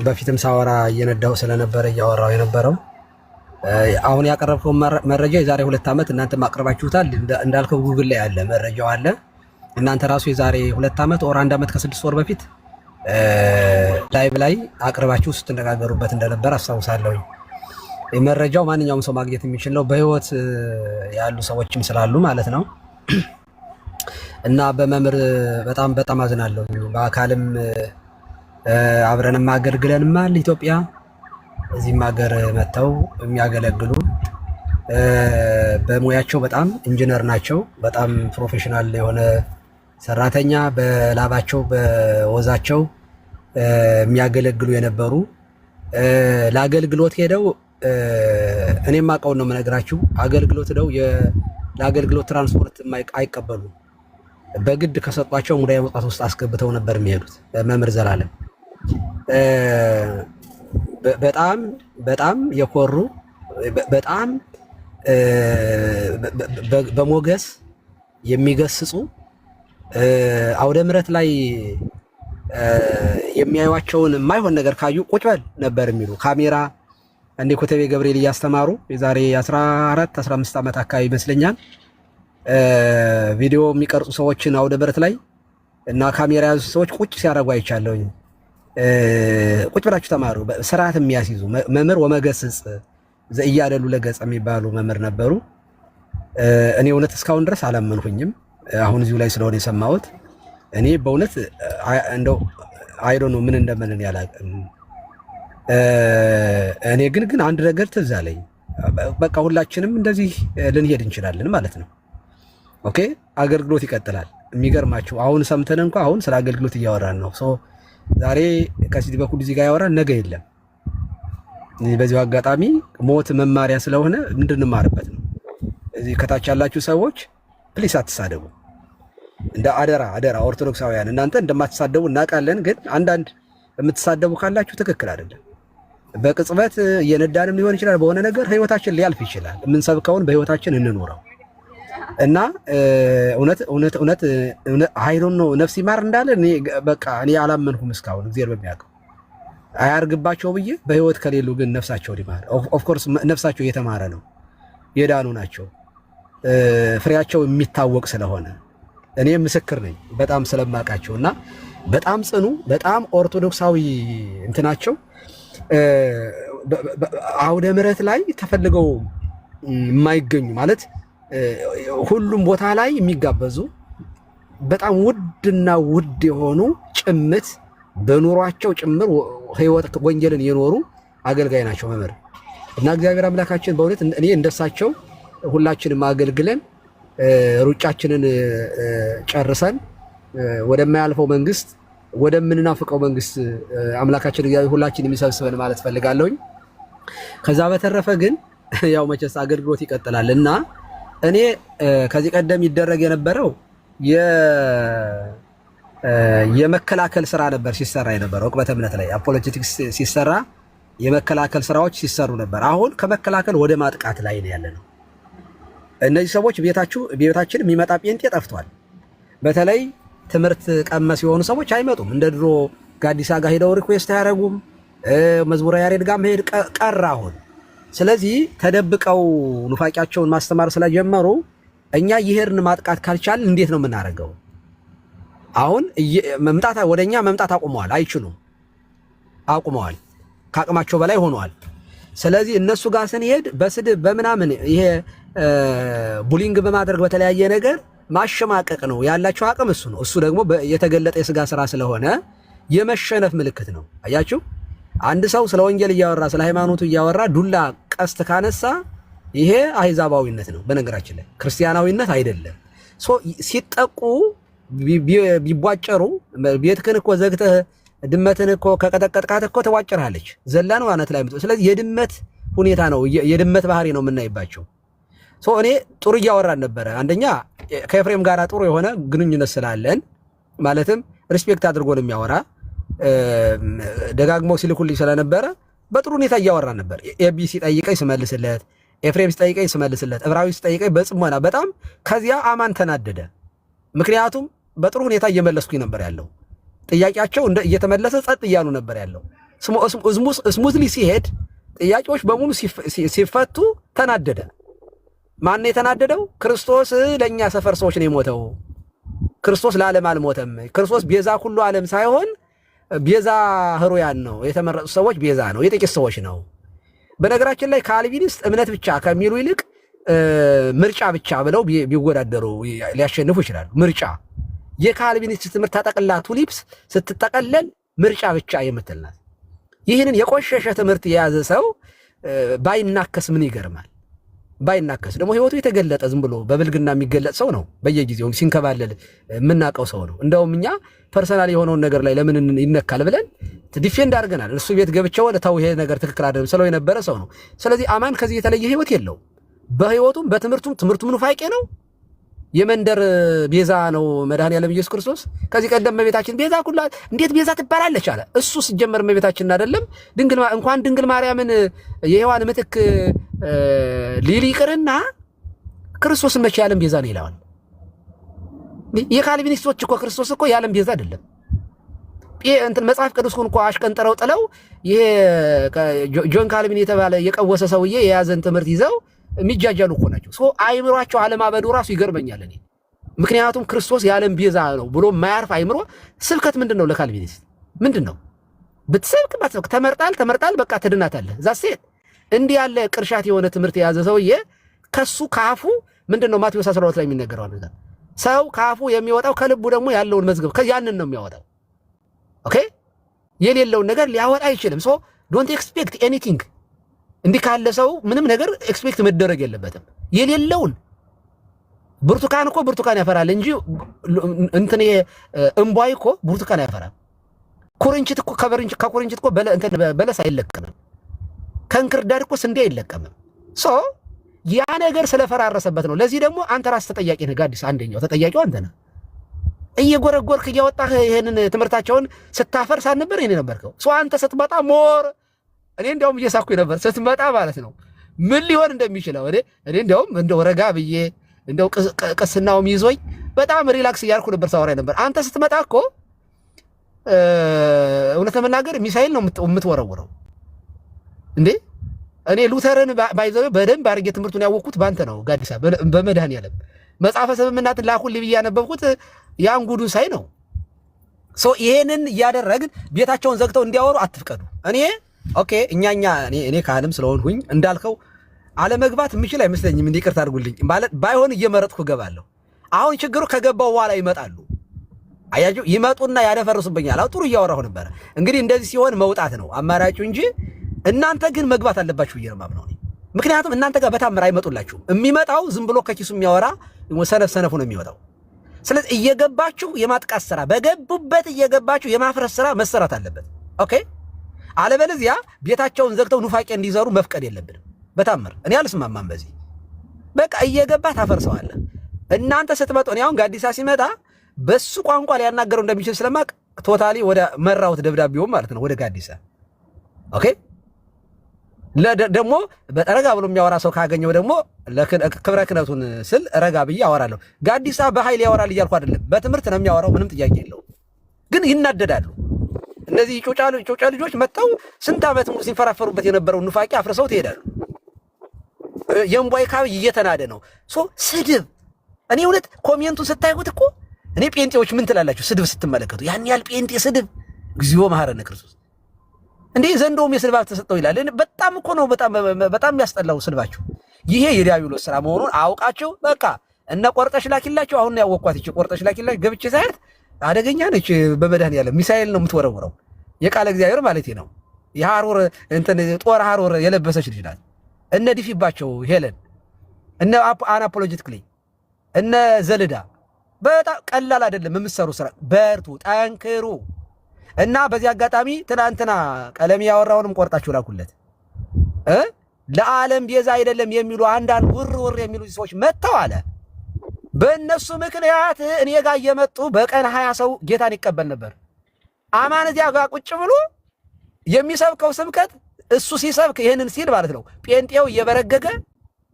በፊትም ሳወራ እየነዳሁ ስለነበረ እያወራሁ የነበረው አሁን ያቀረብከው መረጃ የዛሬ 2 ዓመት እናንተ ማቅረባችሁታል። እንዳልከው ጉግል ላይ አለ፣ መረጃው አለ። እናንተ ራሱ የዛሬ 2 ዓመት ኦር 1 ዓመት ከ6 ወር በፊት ላይቭ ላይ አቅርባችሁ ስትነጋገሩበት እንደነበር አስታውሳለሁ። መረጃው ማንኛውም ሰው ማግኘት የሚችል ነው፣ በህይወት ያሉ ሰዎችም ስላሉ ማለት ነው። እና በመምህር በጣም አዝናለሁ። በአካልም አብረንም አገልግለንማል ኢትዮጵያ እዚህም ሀገር መጥተው የሚያገለግሉ በሙያቸው በጣም ኢንጂነር ናቸው። በጣም ፕሮፌሽናል የሆነ ሰራተኛ በላባቸው በወዛቸው የሚያገለግሉ የነበሩ ለአገልግሎት ሄደው እኔም አውቀውን ነው የምነግራችሁ። አገልግሎት ሄደው ለአገልግሎት ትራንስፖርት አይቀበሉ በግድ ከሰጧቸው ሙዳየ መውጣት ውስጥ አስገብተው ነበር የሚሄዱት። መምህር ዘላለም በጣም የኮሩ በጣም በሞገስ የሚገስጹ አውደ ምሕረት ላይ የሚያዩዋቸውን የማይሆን ነገር ካዩ ቁጭ በል ነበር የሚሉ ካሜራ እንደ ኮተቤ ገብርኤል እያስተማሩ የዛሬ 14-15 ዓመት አካባቢ ይመስለኛል ቪዲዮ የሚቀርጹ ሰዎችን አውደ ምሕረት ላይ እና ካሜራ ያዙ ሰዎች ቁጭ ሲያደርጉ አይቻለሁኝ። ቁጭ ብላችሁ ተማሩ። ስርዓት የሚያስይዙ መምህር ወመገስጽ ዘእያለሉ ለገጸ የሚባሉ መምህር ነበሩ። እኔ እውነት እስካሁን ድረስ አላመንሁኝም። አሁን እዚሁ ላይ ስለሆነ የሰማሁት እኔ በእውነት እንደው አይዶ ነው ምን እንደምን ያላቅም። እኔ ግን አንድ ነገር ትዝ አለኝ። በቃ ሁላችንም እንደዚህ ልንሄድ እንችላለን ማለት ነው። ኦኬ፣ አገልግሎት ይቀጥላል። የሚገርማችሁ አሁን ሰምተን እንኳን አሁን ስለ አገልግሎት እያወራን ነው። ዛሬ ከዚህ በኩል እዚህ ጋር ያወራን ነገ የለም። በዚሁ አጋጣሚ ሞት መማሪያ ስለሆነ እንድንማርበት ነው። እዚህ ከታች ያላችሁ ሰዎች ፕሊስ አትሳደቡ። እንደ አደራ ኦርቶዶክሳውያን እናንተ እንደማትሳደቡ እናውቃለን። ግን አንዳንድ የምትሳደቡ ካላችሁ ትክክል አይደለም። በቅጽበት እየነዳንም ሊሆን ይችላል፣ በሆነ ነገር ህይወታችን ሊያልፍ ይችላል። የምንሰብከውን በህይወታችን እንኖረው እና እውነት አይዶን ነው ነፍስ ይማር እንዳለ እኔ አላመንኩም እስካሁን። እግዚአብሔር በሚያውቀው አያርግባቸው ብዬ በህይወት ከሌሉ ግን ነፍሳቸው ሊማር ኦፍ ኮርስ ነፍሳቸው እየተማረ ነው፣ የዳኑ ናቸው። ፍሬያቸው የሚታወቅ ስለሆነ እኔ ምስክር ነኝ፣ በጣም ስለማውቃቸው እና በጣም ጽኑ በጣም ኦርቶዶክሳዊ እንትናቸው አውደ ምሕረት ላይ ተፈልገው የማይገኙ ማለት ሁሉም ቦታ ላይ የሚጋበዙ በጣም ውድና ውድ የሆኑ ጭምት በኑሯቸው ጭምር ህይወት ወንጌልን የኖሩ አገልጋይ ናቸው መምህር እና እግዚአብሔር አምላካችን በእውነት እኔ እንደሳቸው ሁላችንም አገልግለን ሩጫችንን ጨርሰን ወደማያልፈው መንግስት ወደምንናፍቀው መንግስት አምላካችን እግዚአብሔር ሁላችን የሚሰብስበን ማለት ፈልጋለሁኝ። ከዛ በተረፈ ግን ያው መቼስ አገልግሎት ይቀጥላልና እኔ ከዚህ ቀደም ይደረግ የነበረው የመከላከል ስራ ነበር ሲሰራ የነበረው ዕቅበተ እምነት ላይ አፖሎጂቲክስ ሲሰራ የመከላከል ስራዎች ሲሰሩ ነበር። አሁን ከመከላከል ወደ ማጥቃት ላይ ነው ያለነው። እነዚህ ሰዎች ቤታችን የሚመጣ ጴንጤ ጠፍቷል። በተለይ ትምህርት ቀመስ የሆኑ ሰዎች አይመጡም። እንደ ድሮ ጋዲሳ ጋር ሄደው ሪኩዌስት አያደርጉም። መዝሙረ ያሬድ ጋር መሄድ ቀረ አሁን። ስለዚህ ተደብቀው ኑፋቂያቸውን ማስተማር ስለጀመሩ እኛ ይሄርን ማጥቃት ካልቻልን እንዴት ነው የምናደርገው? አሁን ወደኛ መምጣት አቁመዋል። አይችሉም፣ አቁመዋል። ከአቅማቸው በላይ ሆነዋል። ስለዚህ እነሱ ጋር ስንሄድ በስድብ በምናምን ይሄ ቡሊንግ በማድረግ በተለያየ ነገር ማሸማቀቅ ነው ያላቸው አቅም እሱ ነው። እሱ ደግሞ የተገለጠ የስጋ ስራ ስለሆነ የመሸነፍ ምልክት ነው። አያችሁ፣ አንድ ሰው ስለ ወንጌል እያወራ ስለ ሃይማኖቱ እያወራ ዱላ ቀስት ካነሳ ይሄ አህዛባዊነት ነው። በነገራችን ላይ ክርስቲያናዊነት አይደለም። ሲጠቁ ቢቧጨሩ ቤትክን እኮ ዘግተህ ድመትን እኮ ከቀጠቀጥካት እኮ ተዋጭራለች ዘላ ነው አነት ላይ። ስለዚህ የድመት ሁኔታ ነው፣ የድመት ባህሪ ነው የምናይባቸው። እኔ ጥሩ እያወራን ነበረ። አንደኛ ከኤፍሬም ጋር ጥሩ የሆነ ግንኙነት ስላለን ማለትም ሪስፔክት አድርጎ ነው የሚያወራ። ደጋግሞ ሲልኩልኝ ስለነበረ በጥሩ ሁኔታ እያወራን ነበር። ኤቢ ሲጠይቀኝ ስመልስለት፣ ኤፍሬም ሲጠይቀኝ ስመልስለት፣ እብራዊ ሲጠይቀኝ በጽሞና በጣም። ከዚያ አማን ተናደደ። ምክንያቱም በጥሩ ሁኔታ እየመለስኩኝ ነበር ያለው። ጥያቄያቸው እየተመለሰ ጸጥ እያሉ ነበር ያለው። ስሙዝሊ ሲሄድ ጥያቄዎች በሙሉ ሲፈቱ ተናደደ። ማን የተናደደው? ክርስቶስ ለኛ ሰፈር ሰዎች ነው የሞተው። ክርስቶስ ለዓለም አልሞተም። ክርስቶስ ቤዛ ሁሉ ዓለም ሳይሆን ቤዛ ህሩያን ነው። የተመረጡ ሰዎች ቤዛ ነው፣ የጥቂት ሰዎች ነው። በነገራችን ላይ ካልቪኒስት እምነት ብቻ ከሚሉ ይልቅ ምርጫ ብቻ ብለው ቢወዳደሩ ሊያሸንፉ ይችላሉ። ምርጫ የካልቪኒስት ትምህርት ተጠቅላ ቱሊፕስ ስትጠቀለል ምርጫ ብቻ የምትልናት። ይህንን የቆሸሸ ትምህርት የያዘ ሰው ባይናከስ ምን ይገርማል? ባይናከስ ደግሞ ህይወቱ የተገለጠ ዝም ብሎ በብልግና የሚገለጥ ሰው ነው። በየጊዜው ሲንከባለል የምናውቀው ሰው ነው። እንደውም እኛ ፐርሰናል የሆነውን ነገር ላይ ለምን ይነካል ብለን ዲፌንድ አድርገናል። እሱ ቤት ገብቸው ተው ይሄ ነገር ትክክል አይደለም ስለው የነበረ ሰው ነው። ስለዚህ አማን ከዚህ የተለየ ህይወት የለው። በህይወቱም በትምህርቱም ትምህርቱም ኑፋቄ ነው። የመንደር ቤዛ ነው መድኃኔዓለም ኢየሱስ ክርስቶስ። ከዚህ ቀደም እመቤታችን ቤዛ ኩላ እንዴት ቤዛ ትባላለች አለ። እሱ ሲጀመር እመቤታችን አይደለም እንኳን ድንግል ማርያምን የሔዋን ምትክ ሊል ይቅርና ክርስቶስን መቼ የዓለም ቤዛ ነው ይለዋል። የካልቪኒስቶች እኮ ክርስቶስ እኮ የዓለም ቤዛ አይደለም። መጽሐፍ ቅዱስን እኮ አሽቀንጥረው ጥለው ይሄ ጆን ካልቪን የተባለ የቀወሰ ሰውዬ የያዘን ትምህርት ይዘው የሚጃጃሉ እኮ ናቸው። አይምሯቸው አለማበዱ ራሱ ይገርመኛል እኔ። ምክንያቱም ክርስቶስ የዓለም ቤዛ ነው ብሎ ማያርፍ አይምሮ። ስብከት ምንድን ነው ለካልቪኒስት? ምንድን ነው ብትሰብክ ባትሰብክ ተመርጣል በቃ ትድናታለህ። ዛሴት እንዲህ ያለ ቅርሻት የሆነ ትምህርት የያዘ ሰውዬ ከሱ ካፉ ምንድን ነው ማቴዎስ 12 ላይ የሚነገረው ነገር ሰው ካፉ የሚወጣው ከልቡ ደግሞ ያለውን መዝገብ ያንን ነው የሚያወጣው። ኦኬ የሌለውን ነገር ሊያወጣ አይችልም። ዶንት ኤክስፔክት ኤኒቲንግ። እንዲህ ካለ ሰው ምንም ነገር ኤክስፔክት መደረግ የለበትም። የሌለውን ብርቱካን እኮ ብርቱካን ያፈራል እንጂ እንትን እምቧይ እኮ ብርቱካን ያፈራል። ኩርንችት እኮ ከኩርንችት እኮ በለስ አይለቀምም። ከእንክርዳድ እኮ ስንዴ አይለቀምም። ያ ነገር ስለፈራረሰበት ነው። ለዚህ ደግሞ አንተ ራስ ተጠያቂ ነህ። ጋዲስ አንደኛው ተጠያቂው አንተ ነህ። እየጎረጎርክ እያወጣህ ይሄንን ትምህርታቸውን ስታፈርስ አልነበር እኔ ነበርከው። አንተ ስትመጣ ሞር እኔ እንዲያውም እየሳኩኝ ነበር ስትመጣ ማለት ነው። ምን ሊሆን እንደሚችለው እኔ እንዲያውም እንደው ረጋ ብዬ እንደው ቅስናውም ይዞኝ በጣም ሪላክስ እያልኩ ነበር ሳወራ ነበር። አንተ ስትመጣ እኮ እውነት ለመናገር ሚሳኤል ነው የምትወረውረው እንዴ። እኔ ሉተርን ባይዘው በደንብ አድርጌ ትምህርቱን ያወቅኩት ባንተ ነው ጋዲሳ። በመድኃኔዓለም መጽሐፈ ስምምናትን ላኩል ብዬ ያነበብኩት ያን ጉዱን ሳይ ነው። ይሄንን እያደረግን ቤታቸውን ዘግተው እንዲያወሩ አትፍቀዱ። ኦኬ እኔ ካህንም ስለሆንሁኝ እንዳልከው አለመግባት የምችል አይመስለኝም። እንዲቅርታ አድርጉልኝ ማለት ባይሆን እየመረጥኩ ገባለሁ። አሁን ችግሩ ከገባው በኋላ ይመጣሉ። አያችሁ ይመጡና ያደፈርሱብኛል። አው ጥሩ እያወራሁ ነበር። እንግዲህ እንደዚህ ሲሆን መውጣት ነው አማራጩ እንጂ እናንተ ግን መግባት አለባችሁ ብዬ ነው የማምነው። ምክንያቱም እናንተ ጋር በታምር አይመጡላችሁ። የሚመጣው ዝም ብሎ ከኪሱ የሚያወራ ሰነፍ ነው የሚመጣው። ስለዚህ እየገባችሁ የማጥቃት ስራ በገቡበት እየገባችሁ የማፍረስ ስራ መሰራት አለበት። ኦኬ። አለበለዚያ ቤታቸውን ዘግተው ኑፋቄ እንዲዘሩ መፍቀድ የለብንም በታምር። እኔ አልስማማም በዚህ። በቃ እየገባ ታፈርሰዋለህ። እናንተ ስትመጡ እኔ አሁን ጋዲሳ ሲመጣ በሱ ቋንቋ ሊያናገረው እንደሚችል ስለማቅ ቶታሊ ወደ መራውት ደብዳቤው ማለት ነው ወደ ጋዲሳ። ኦኬ። ደግሞ በረጋ ብሎ የሚያወራ ሰው ካገኘው ደግሞ ክብረ ክህነቱን ስል ረጋ ብዬ አወራለሁ። ጋዲሳ በኃይል ያወራል እያልኩ አይደለም፣ በትምህርት ነው የሚያወራው፣ ምንም ጥያቄ የለውም። ግን ይናደዳሉ እነዚህ ጮጫ ልጆች መጥተው ስንት ዓመት ሲንፈራፈሩበት የነበረው ኑፋቄ አፍርሰው ትሄዳሉ። የእምቧይ ካብ እየተናደ ነው ስድብ። እኔ እውነት ኮሜንቱን ስታይሁት እኮ እኔ ጴንጤዎች ምን ትላላችሁ ስድብ ስትመለከቱ? ያን ያህል ጴንጤ ስድብ እግዚኦ መሐረነ ክርስቶስ እንዴ! ዘንዶም የስድብ ተሰጠው ይላል። በጣም እኮ ነው በጣም ያስጠላው ስድባችሁ። ይሄ የዲያብሎስ ስራ መሆኑን አውቃችሁ በቃ እነ ቆርጠሽ ላኪላችሁ። አሁን ያወቅኳት እቺ ቆርጠሽ ላኪላችሁ ገብቼ ሳይት አደገኛ ነች። በመድኃኒዓለም ሚሳኤል ነው የምትወረውረው፣ የቃለ እግዚአብሔር ማለት ነው። የሐሩር እንትን ጦር ሐሩር የለበሰች ልጅ ናት። እነ ዲፊባቸው ሄለን እነ አናፖሎጂቲክሊ እነ ዘልዳ በጣም ቀላል አይደለም የምትሰሩ ስራ። በርቱ፣ ጠንክሩ እና በዚህ አጋጣሚ ትናንትና ቀለም ያወራውንም ቆርጣችሁ ላኩለት። ለዓለም ቤዛ አይደለም የሚሉ አንዳንድ ውር የሚሉ ሰዎች መጥተው አለ። በእነሱ ምክንያት እኔ ጋር እየመጡ በቀን 20 ሰው ጌታን ይቀበል ነበር። አማን እዚያ ጋር ቁጭ ብሎ የሚሰብከው ስብከት እሱ ሲሰብክ ይሄንን ሲል ማለት ነው ጴንጤው እየበረገገ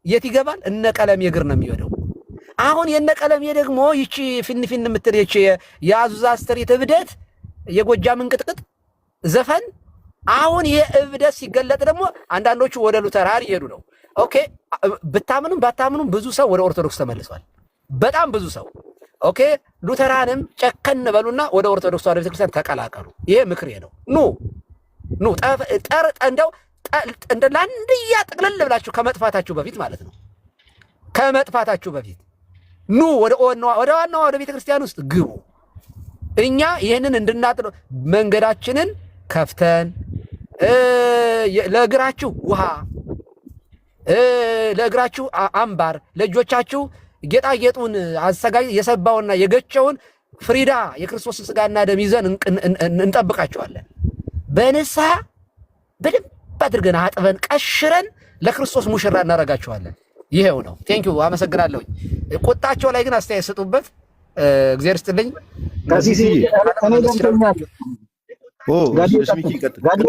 የት ይገባል? እነ ቀለም የግር ነው የሚወደው። አሁን የነ ቀለም ደግሞ ይቺ ፊንፊን የምትል ይቺ የአዙዛ ስትሪት እብደት የጎጃም እንቅጥቅጥ ዘፈን አሁን የእብደት ሲገለጥ ደግሞ አንዳንዶቹ ወደ ሉተራን ይሄዱ ነው። ኦኬ። ብታምኑም ባታምኑም ብዙ ሰው ወደ ኦርቶዶክስ ተመልሷል። በጣም ብዙ ሰው። ኦኬ። ሉተራንም ጨከን በሉና ወደ ኦርቶዶክስ ተዋሕዶ ቤተክርስቲያን ተቀላቀሉ። ይሄ ምክሬ ነው። ኑ እንደው እንደ ላንድያ ጥቅልል ብላችሁ ከመጥፋታችሁ በፊት ማለት ነው። ከመጥፋታችሁ በፊት ኑ ወደ ዋናው ወደ ቤተክርስቲያን ውስጥ ግቡ። እኛ ይሄንን እንድናጥለው መንገዳችንን ከፍተን ለእግራችሁ ውሃ፣ ለእግራችሁ አምባር፣ ለእጆቻችሁ ጌጣጌጡን አዘጋጅ የሰባውና የገቸውን ፍሪዳ የክርስቶስ ስጋና ደም ይዘን እንጠብቃቸዋለን። በንስሐ በደንብ አድርገን አጥበን ቀሽረን ለክርስቶስ ሙሽራ እናረጋቸዋለን። ይሄው ነው። ቴንኪዩ፣ አመሰግናለሁ። ቁጣቸው ላይ ግን አስተያየት ስጡበት። እግዚአብሔር ይስጥልኝ። ከሲሲ እኔ ደምቶኛል።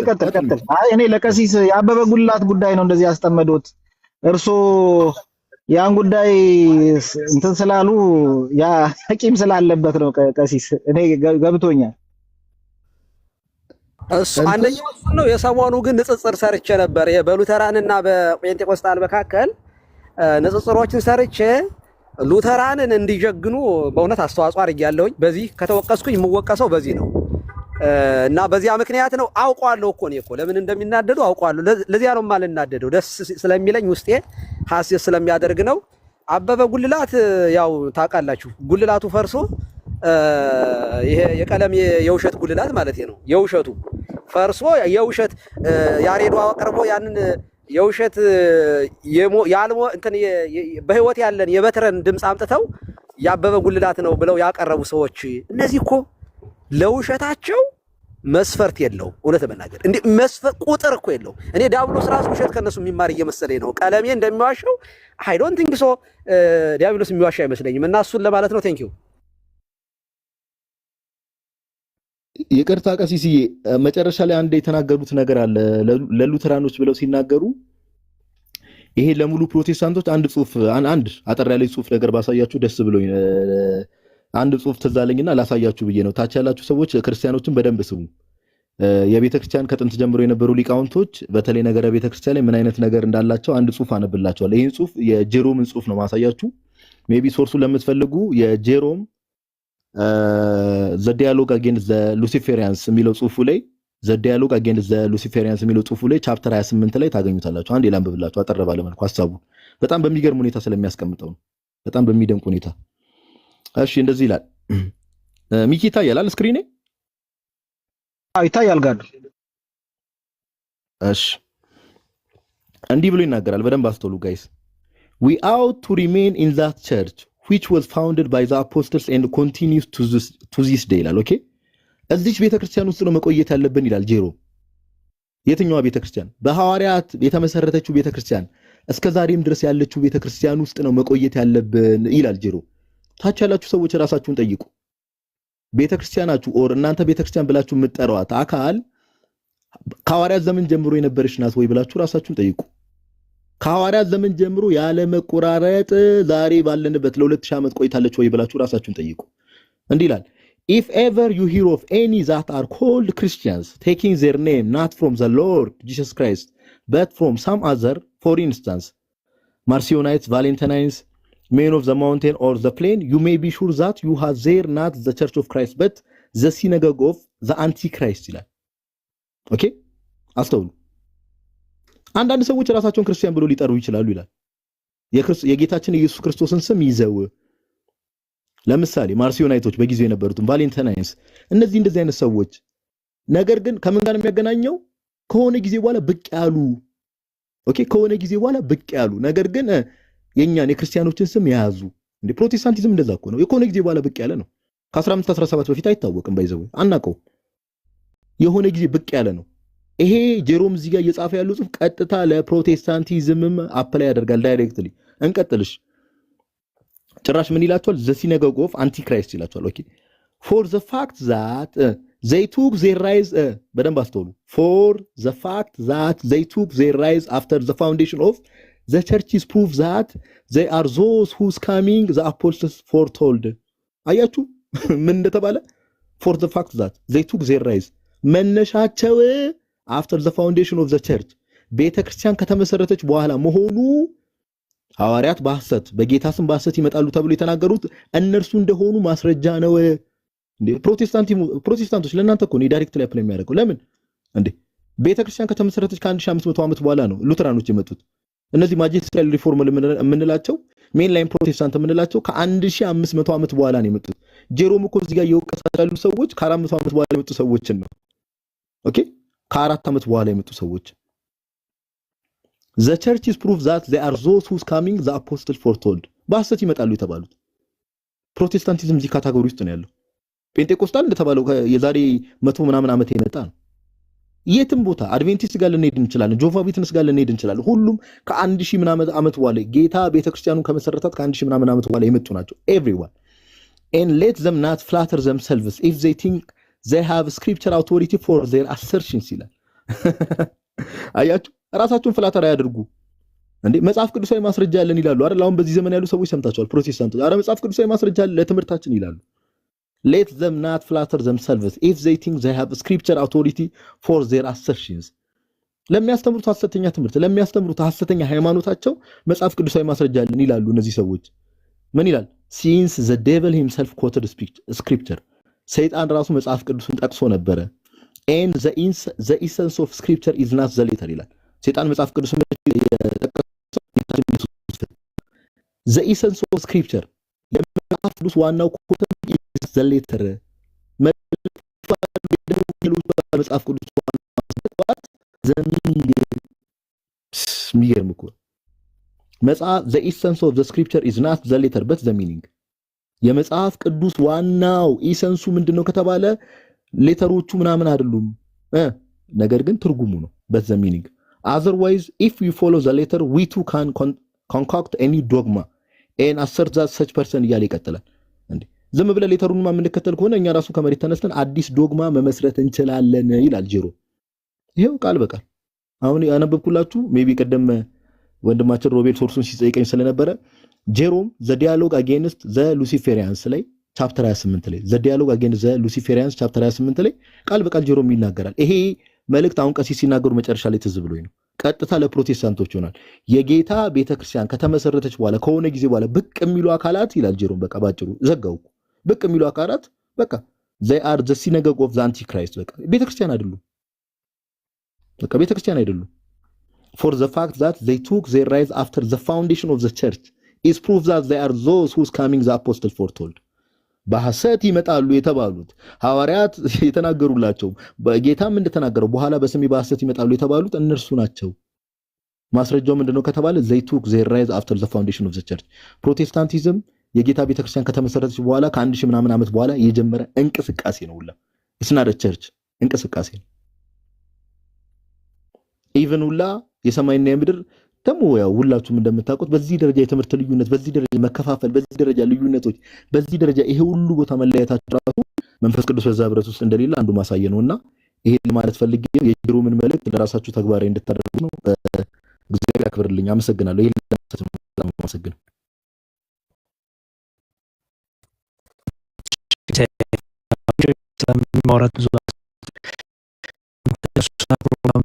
ቀጥል። አይ እኔ ለቀሲስ የአበበ ጉልላት ጉዳይ ነው እንደዚህ ያስጠመዱት። እርሶ ያን ጉዳይ እንትን ስላሉ ያ ቂም ስላለበት ነው ቀሲስ። እኔ ገብቶኛል። እሱ አንደኛው እሱ ነው። የሰሞኑ ግን ንጽጽር ሰርቼ ነበር በሉተራንና በጴንጤቆስጣል መካከል ንጽጽሮችን ሰርቼ ሉተራንን እንዲጀግኑ በእውነት አስተዋጽኦ አድርጌያለሁኝ። በዚህ ከተወቀስኩኝ የምወቀሰው በዚህ ነው እና በዚያ ምክንያት ነው። አውቀዋለሁ እኮ እኔ እኮ ለምን እንደሚናደዱ አውቀዋለሁ። ለዚያ ነው የማልናደደው። ደስ ስለሚለኝ ውስጤ ሐሴት ስለሚያደርግ ነው። አበበ ጉልላት ያው ታውቃላችሁ፣ ጉልላቱ ፈርሶ ይሄ የቀለም የውሸት ጉልላት ማለት ነው። የውሸቱ ፈርሶ የውሸት ያሬዶ አቀርቦ ያንን የውሸት ያልሞ እንትን በህይወት ያለን የበትረን ድምፅ አምጥተው ያበበ ጉልላት ነው ብለው ያቀረቡ ሰዎች እነዚህ እኮ ለውሸታቸው መስፈርት የለው። እውነት መናገር እንዴ መስፈርት ቁጥር እኮ የለው። እኔ ዲያብሎስ ራሱ ውሸት ከነሱ የሚማር እየመሰለኝ ነው። ቀለሜ እንደሚዋሸው አይ ዶንት ቲንክ ሶ ዲያብሎስ የሚዋሽ አይመስለኝም። እና እሱን ለማለት ነው። ቴንክ ዩ። ይቅርታ ቀሲስዬ፣ መጨረሻ ላይ አንድ የተናገሩት ነገር አለ ለሉተራኖች ብለው ሲናገሩ ይሄ ለሙሉ ፕሮቴስታንቶች አንድ ጽሁፍ አንድ አጠር ያለ ጽሁፍ ነገር ባሳያችሁ ደስ ብሎኝ አንድ ጽሁፍ ተዛለኝና ላሳያችሁ ብዬ ነው። ታች ያላችሁ ሰዎች ክርስቲያኖችን በደንብ ስሙ። የቤተክርስቲያን ከጥንት ጀምሮ የነበሩ ሊቃውንቶች በተለይ ነገረ ቤተክርስቲያን ላይ ምን አይነት ነገር እንዳላቸው አንድ ጽሁፍ አነብላችኋለሁ። ይሄን ጽሁፍ የጄሮምን ጽሁፍ ነው ማሳያችሁ። ሜቢ ሶርሱን ለምትፈልጉ የጄሮም ዘ ዲያሎግ አጌንስት ዘ ሉሲፌሪያንስ የሚለው ጽሁፉ ላይ ዘ ዲያሎግ አጌንስት ዘ ሉሲፌሪያንስ የሚለው ጽሁፉ ላይ ቻፕተር 28 ላይ ታገኙታላችሁ። አንድ ላንብብላችሁ አጠር ባለ መልኩ ሐሳቡ በጣም በሚገርም ሁኔታ ስለሚያስቀምጠው ነው። በጣም በሚደንቅ ሁኔታ። እሺ እንደዚህ ይላል። ሚኪ ይታያል ስክሪኔ? አዎ ይታያል ጋር። እሺ እንዲህ ብሎ ይናገራል። በደንብ አስተውሉ ጋይስ። we ought to remain in that church which was founded by the apostles and continues to this day ይላል። ኦኬ እዚች ቤተክርስቲያን ውስጥ ነው መቆየት ያለብን ይላል ጄሮ። የትኛዋ ቤተክርስቲያን? በሐዋርያት የተመሰረተችው ቤተክርስቲያን እስከ ዛሬም ድረስ ያለችው ቤተክርስቲያን ውስጥ ነው መቆየት ያለብን ይላል ጄሮ። ታች ያላችሁ ሰዎች ራሳችሁን ጠይቁ። ቤተክርስቲያናችሁ ኦር እናንተ ቤተክርስቲያን ብላችሁ የምትጠሯት አካል ከሐዋርያት ዘመን ጀምሮ የነበረች ናት ወይ ብላችሁ ራሳችሁን ጠይቁ። ከሐዋርያት ዘመን ጀምሮ ያለ መቆራረጥ ዛሬ ባለንበት ለ2000 ዓመት ቆይታለች ወይ ብላችሁ ራሳችሁን ጠይቁ። እንዲህ ይላል if ever you hear of any that are called Christians taking their name not from the Lord Jesus Christ but from some other, for instance Marcionites, Valentinians, men of the mountain or the plain, you may be sure that you have there not the church of Christ but the synagogue of the Antichrist ይላል። ኦኬ አስተውሉ። አንዳንድ ሰዎች ራሳቸውን ክርስቲያን ብሎ ሊጠሩ ይችላሉ ይላል። የጌታችን ኢየሱስ ክርስቶስን ስም ይዘው ለምሳሌ ማርሲዮናይቶች በጊዜው የነበሩት ቫሌንታይንስ፣ እነዚህ እንደዚህ አይነት ሰዎች ነገር ግን ከምን ጋር የሚያገናኘው ከሆነ ጊዜ በኋላ ብቅ ያሉ ኦኬ ከሆነ ጊዜ በኋላ ብቅ ያሉ ነገር ግን የኛን የክርስቲያኖችን ስም የያዙ እንደ ፕሮቴስታንቲዝም እንደዛ እኮ ነው። የሆነ ጊዜ በኋላ ብቅ ያለ ነው። ከ1517 በፊት አይታወቅም ባይዘው አናቀው የሆነ ጊዜ ብቅ ያለ ነው። ይሄ ጄሮም እዚህ ጋር እየጻፈ ያለው ጽሁፍ ቀጥታ ለፕሮቴስታንቲዝምም አፕላይ ያደርጋል ዳይሬክትሊ። እንቀጥልሽ ጭራሽ ምን ይላቸዋል? ዘ ሲናጎግ ኦፍ አንቲክራይስት ይላቸዋል። ኦኬ for the fact that they took their rise በደንብ አስተውሉ። for the fact that they took their rise after the foundation of the church is proof that they are those whose coming the apostles foretold። አያችሁ ምን እንደተባለ? for the fact that they took their rise መነሻቸው after the foundation of the church ቤተክርስቲያን ከተመሰረተች በኋላ መሆኑ ሐዋርያት በሐሰት በጌታ ስም በሐሰት ይመጣሉ ተብሎ የተናገሩት እነርሱ እንደሆኑ ማስረጃ ነው። እንዴ ፕሮቴስታንቶች ለእናንተ እኮ ነው ዳይሬክት ላይ አፕላይ የሚያደርገው። ለምን እንዴ ቤተክርስቲያን ከተመሰረተች ከ1500 ዓመት በኋላ ነው ሉተራኖች የመጡት። እነዚህ ማጂስትራል ሪፎርም የምንላቸው ሜን ላይን ፕሮቴስታንት የምንላቸው ከ1500 ዓመት በኋላ ነው የመጡት። ጄሮም እኮ እዚህ ጋር እየወቀሳቸው ያሉ ሰዎች ከ400 ዓመት በኋላ የመጡ ሰዎችን ነው። ኦኬ ከ4 ዓመት በኋላ የመጡ ሰዎች the church is proof that they are those who's coming the apostle foretold በሐሰት ይመጣሉ የተባሉት። ፕሮቴስታንቲዝም እዚህ ካታጎሪ ውስጥ ነው ያለው። ፔንቴኮስታል እንደተባለው የዛሬ 100 ምናምን ዓመት የመጣ ነው። የትም ቦታ አድቬንቲስት ጋር ልንሄድ እንችላለን፣ ጆቫ ዊትነስ ጋር ልንሄድ እንችላለን። ሁሉም ከ1000 ምናምን ዓመት በኋላ ጌታ ቤተክርስቲያኑን ከመሰረታት ከ1000 ምናምን ዓመት በኋላ የመጡ ናቸው። everyone and let them not flatter themselves if they think they have scripture authority for their assertions ይላል። አያችሁ ራሳቸውን ፍላተር ያድርጉ እንዴ መጽሐፍ ቅዱሳዊ ማስረጃ አለን ይላሉ አይደል? አሁን በዚህ ዘመን ያሉ ሰዎች ሰምታቸዋል። ፕሮቴስታንቶች አረ መጽሐፍ ቅዱሳዊ ማስረጃ አለ ለትምህርታችን ይላሉ። let them not flatter themselves if they think they have scripture authority for their assertions ለሚያስተምሩት ሐሰተኛ ትምህርት ለሚያስተምሩት ሐሰተኛ ሃይማኖታቸው መጽሐፍ ቅዱሳዊ ማስረጃ አለን ይላሉ እነዚህ ሰዎች። ምን ይላል? since the devil himself quoted scripture ሰይጣን ራሱ መጽሐፍ ቅዱስን ጠቅሶ ነበረ። and the essence of scripture is not the letter ይላል። ሰይጣን መጽሐፍ ቅዱስን the essence of scripture የመጽሐፍ ቅዱስ ዋናው ኮንተንት is the letter መጽሐፍ ቅዱስ ዋናው የሚገርም እኮ መጽሐፍ the essence of the scripture is not the letter but the meaning የመጽሐፍ ቅዱስ ዋናው ኢሰንሱ ምንድነው ከተባለ ሌተሮቹ ምናምን አይደሉም ነገር ግን ትርጉሙ ነው but the meaning otherwise if we follow the letter we too can concoct any dogma and assert that such person እያለ ይቀጥላል። እንዴ ዝም ብለ ሌተሩን ማምንከተል ከሆነ እኛ ራሱ ከመሬት ተነስተን አዲስ ዶግማ መመስረት እንችላለን ይላል ጄሮ። ይሄው ቃል በቃል አሁን ያነበብኩላችሁ ሜቢ ቀደም ወንድማችን ሮቤል ሶርሱን ሲጠይቀኝ ስለነበረ ጄሮም the dialogue against the luciferians ላይ ቻፕተር 28 ላይ the dialogue against the luciferians ቻፕተር 28 ላይ ቃል በቃል ጄሮም ይናገራል። ይሄ መልእክት አሁን ቀሲስ ሲናገሩ መጨረሻ ላይ ትዝ ብሎኝ ነው። ቀጥታ ለፕሮቴስታንቶች ይሆናል። የጌታ ቤተክርስቲያን ከተመሰረተች በኋላ ከሆነ ጊዜ በኋላ ብቅ የሚሉ አካላት ይላል ጄሮም በቃ ባጭሩ ዘጋው። ብቅ የሚሉ አካላት በቃ they are the synagogue of the antichrist በቃ ቤተክርስቲያን አይደሉም። በቃ ቤተክርስቲያን አይደሉም። for the fact that they took their rise after the foundation of the church is proof that they are those whose coming the apostle foretold በሐሰት ይመጣሉ የተባሉት ሐዋርያት የተናገሩላቸው በጌታም እንደተናገረው በኋላ በስሜ በሐሰት ይመጣሉ የተባሉት እነርሱ ናቸው። ማስረጃው ምንድነው ከተባለ they took their rise after the foundation of the church ፕሮቴስታንቲዝም የጌታ ቤተክርስቲያን ከተመሰረተች በኋላ ከአንድ ሺህ ምናምን ዓመት በኋላ የጀመረ እንቅስቃሴ ነው ሁላ it's not a church እንቅስቃሴ ነው ኢቭን ሁላ የሰማይና የምድር ደግሞ ያው ሁላችሁም እንደምታውቁት በዚህ ደረጃ የትምህርት ልዩነት በዚህ ደረጃ መከፋፈል በዚህ ደረጃ ልዩነቶች በዚህ ደረጃ ይሄ ሁሉ ቦታ መለያየታቸው ራሱ መንፈስ ቅዱስ በዛ ህብረት ውስጥ እንደሌለ አንዱ ማሳየ ነውና ይሄ ማለት ፈልጌ የጅሩምን መልእክት ለራሳችሁ ተግባራዊ እንድታደርጉ ነው እግዚአብሔር ያክብርልኝ አመሰግናለሁ ይሄ ለማለት ነው አመሰግናለሁ ማውራት ብዙ ፕሮግራም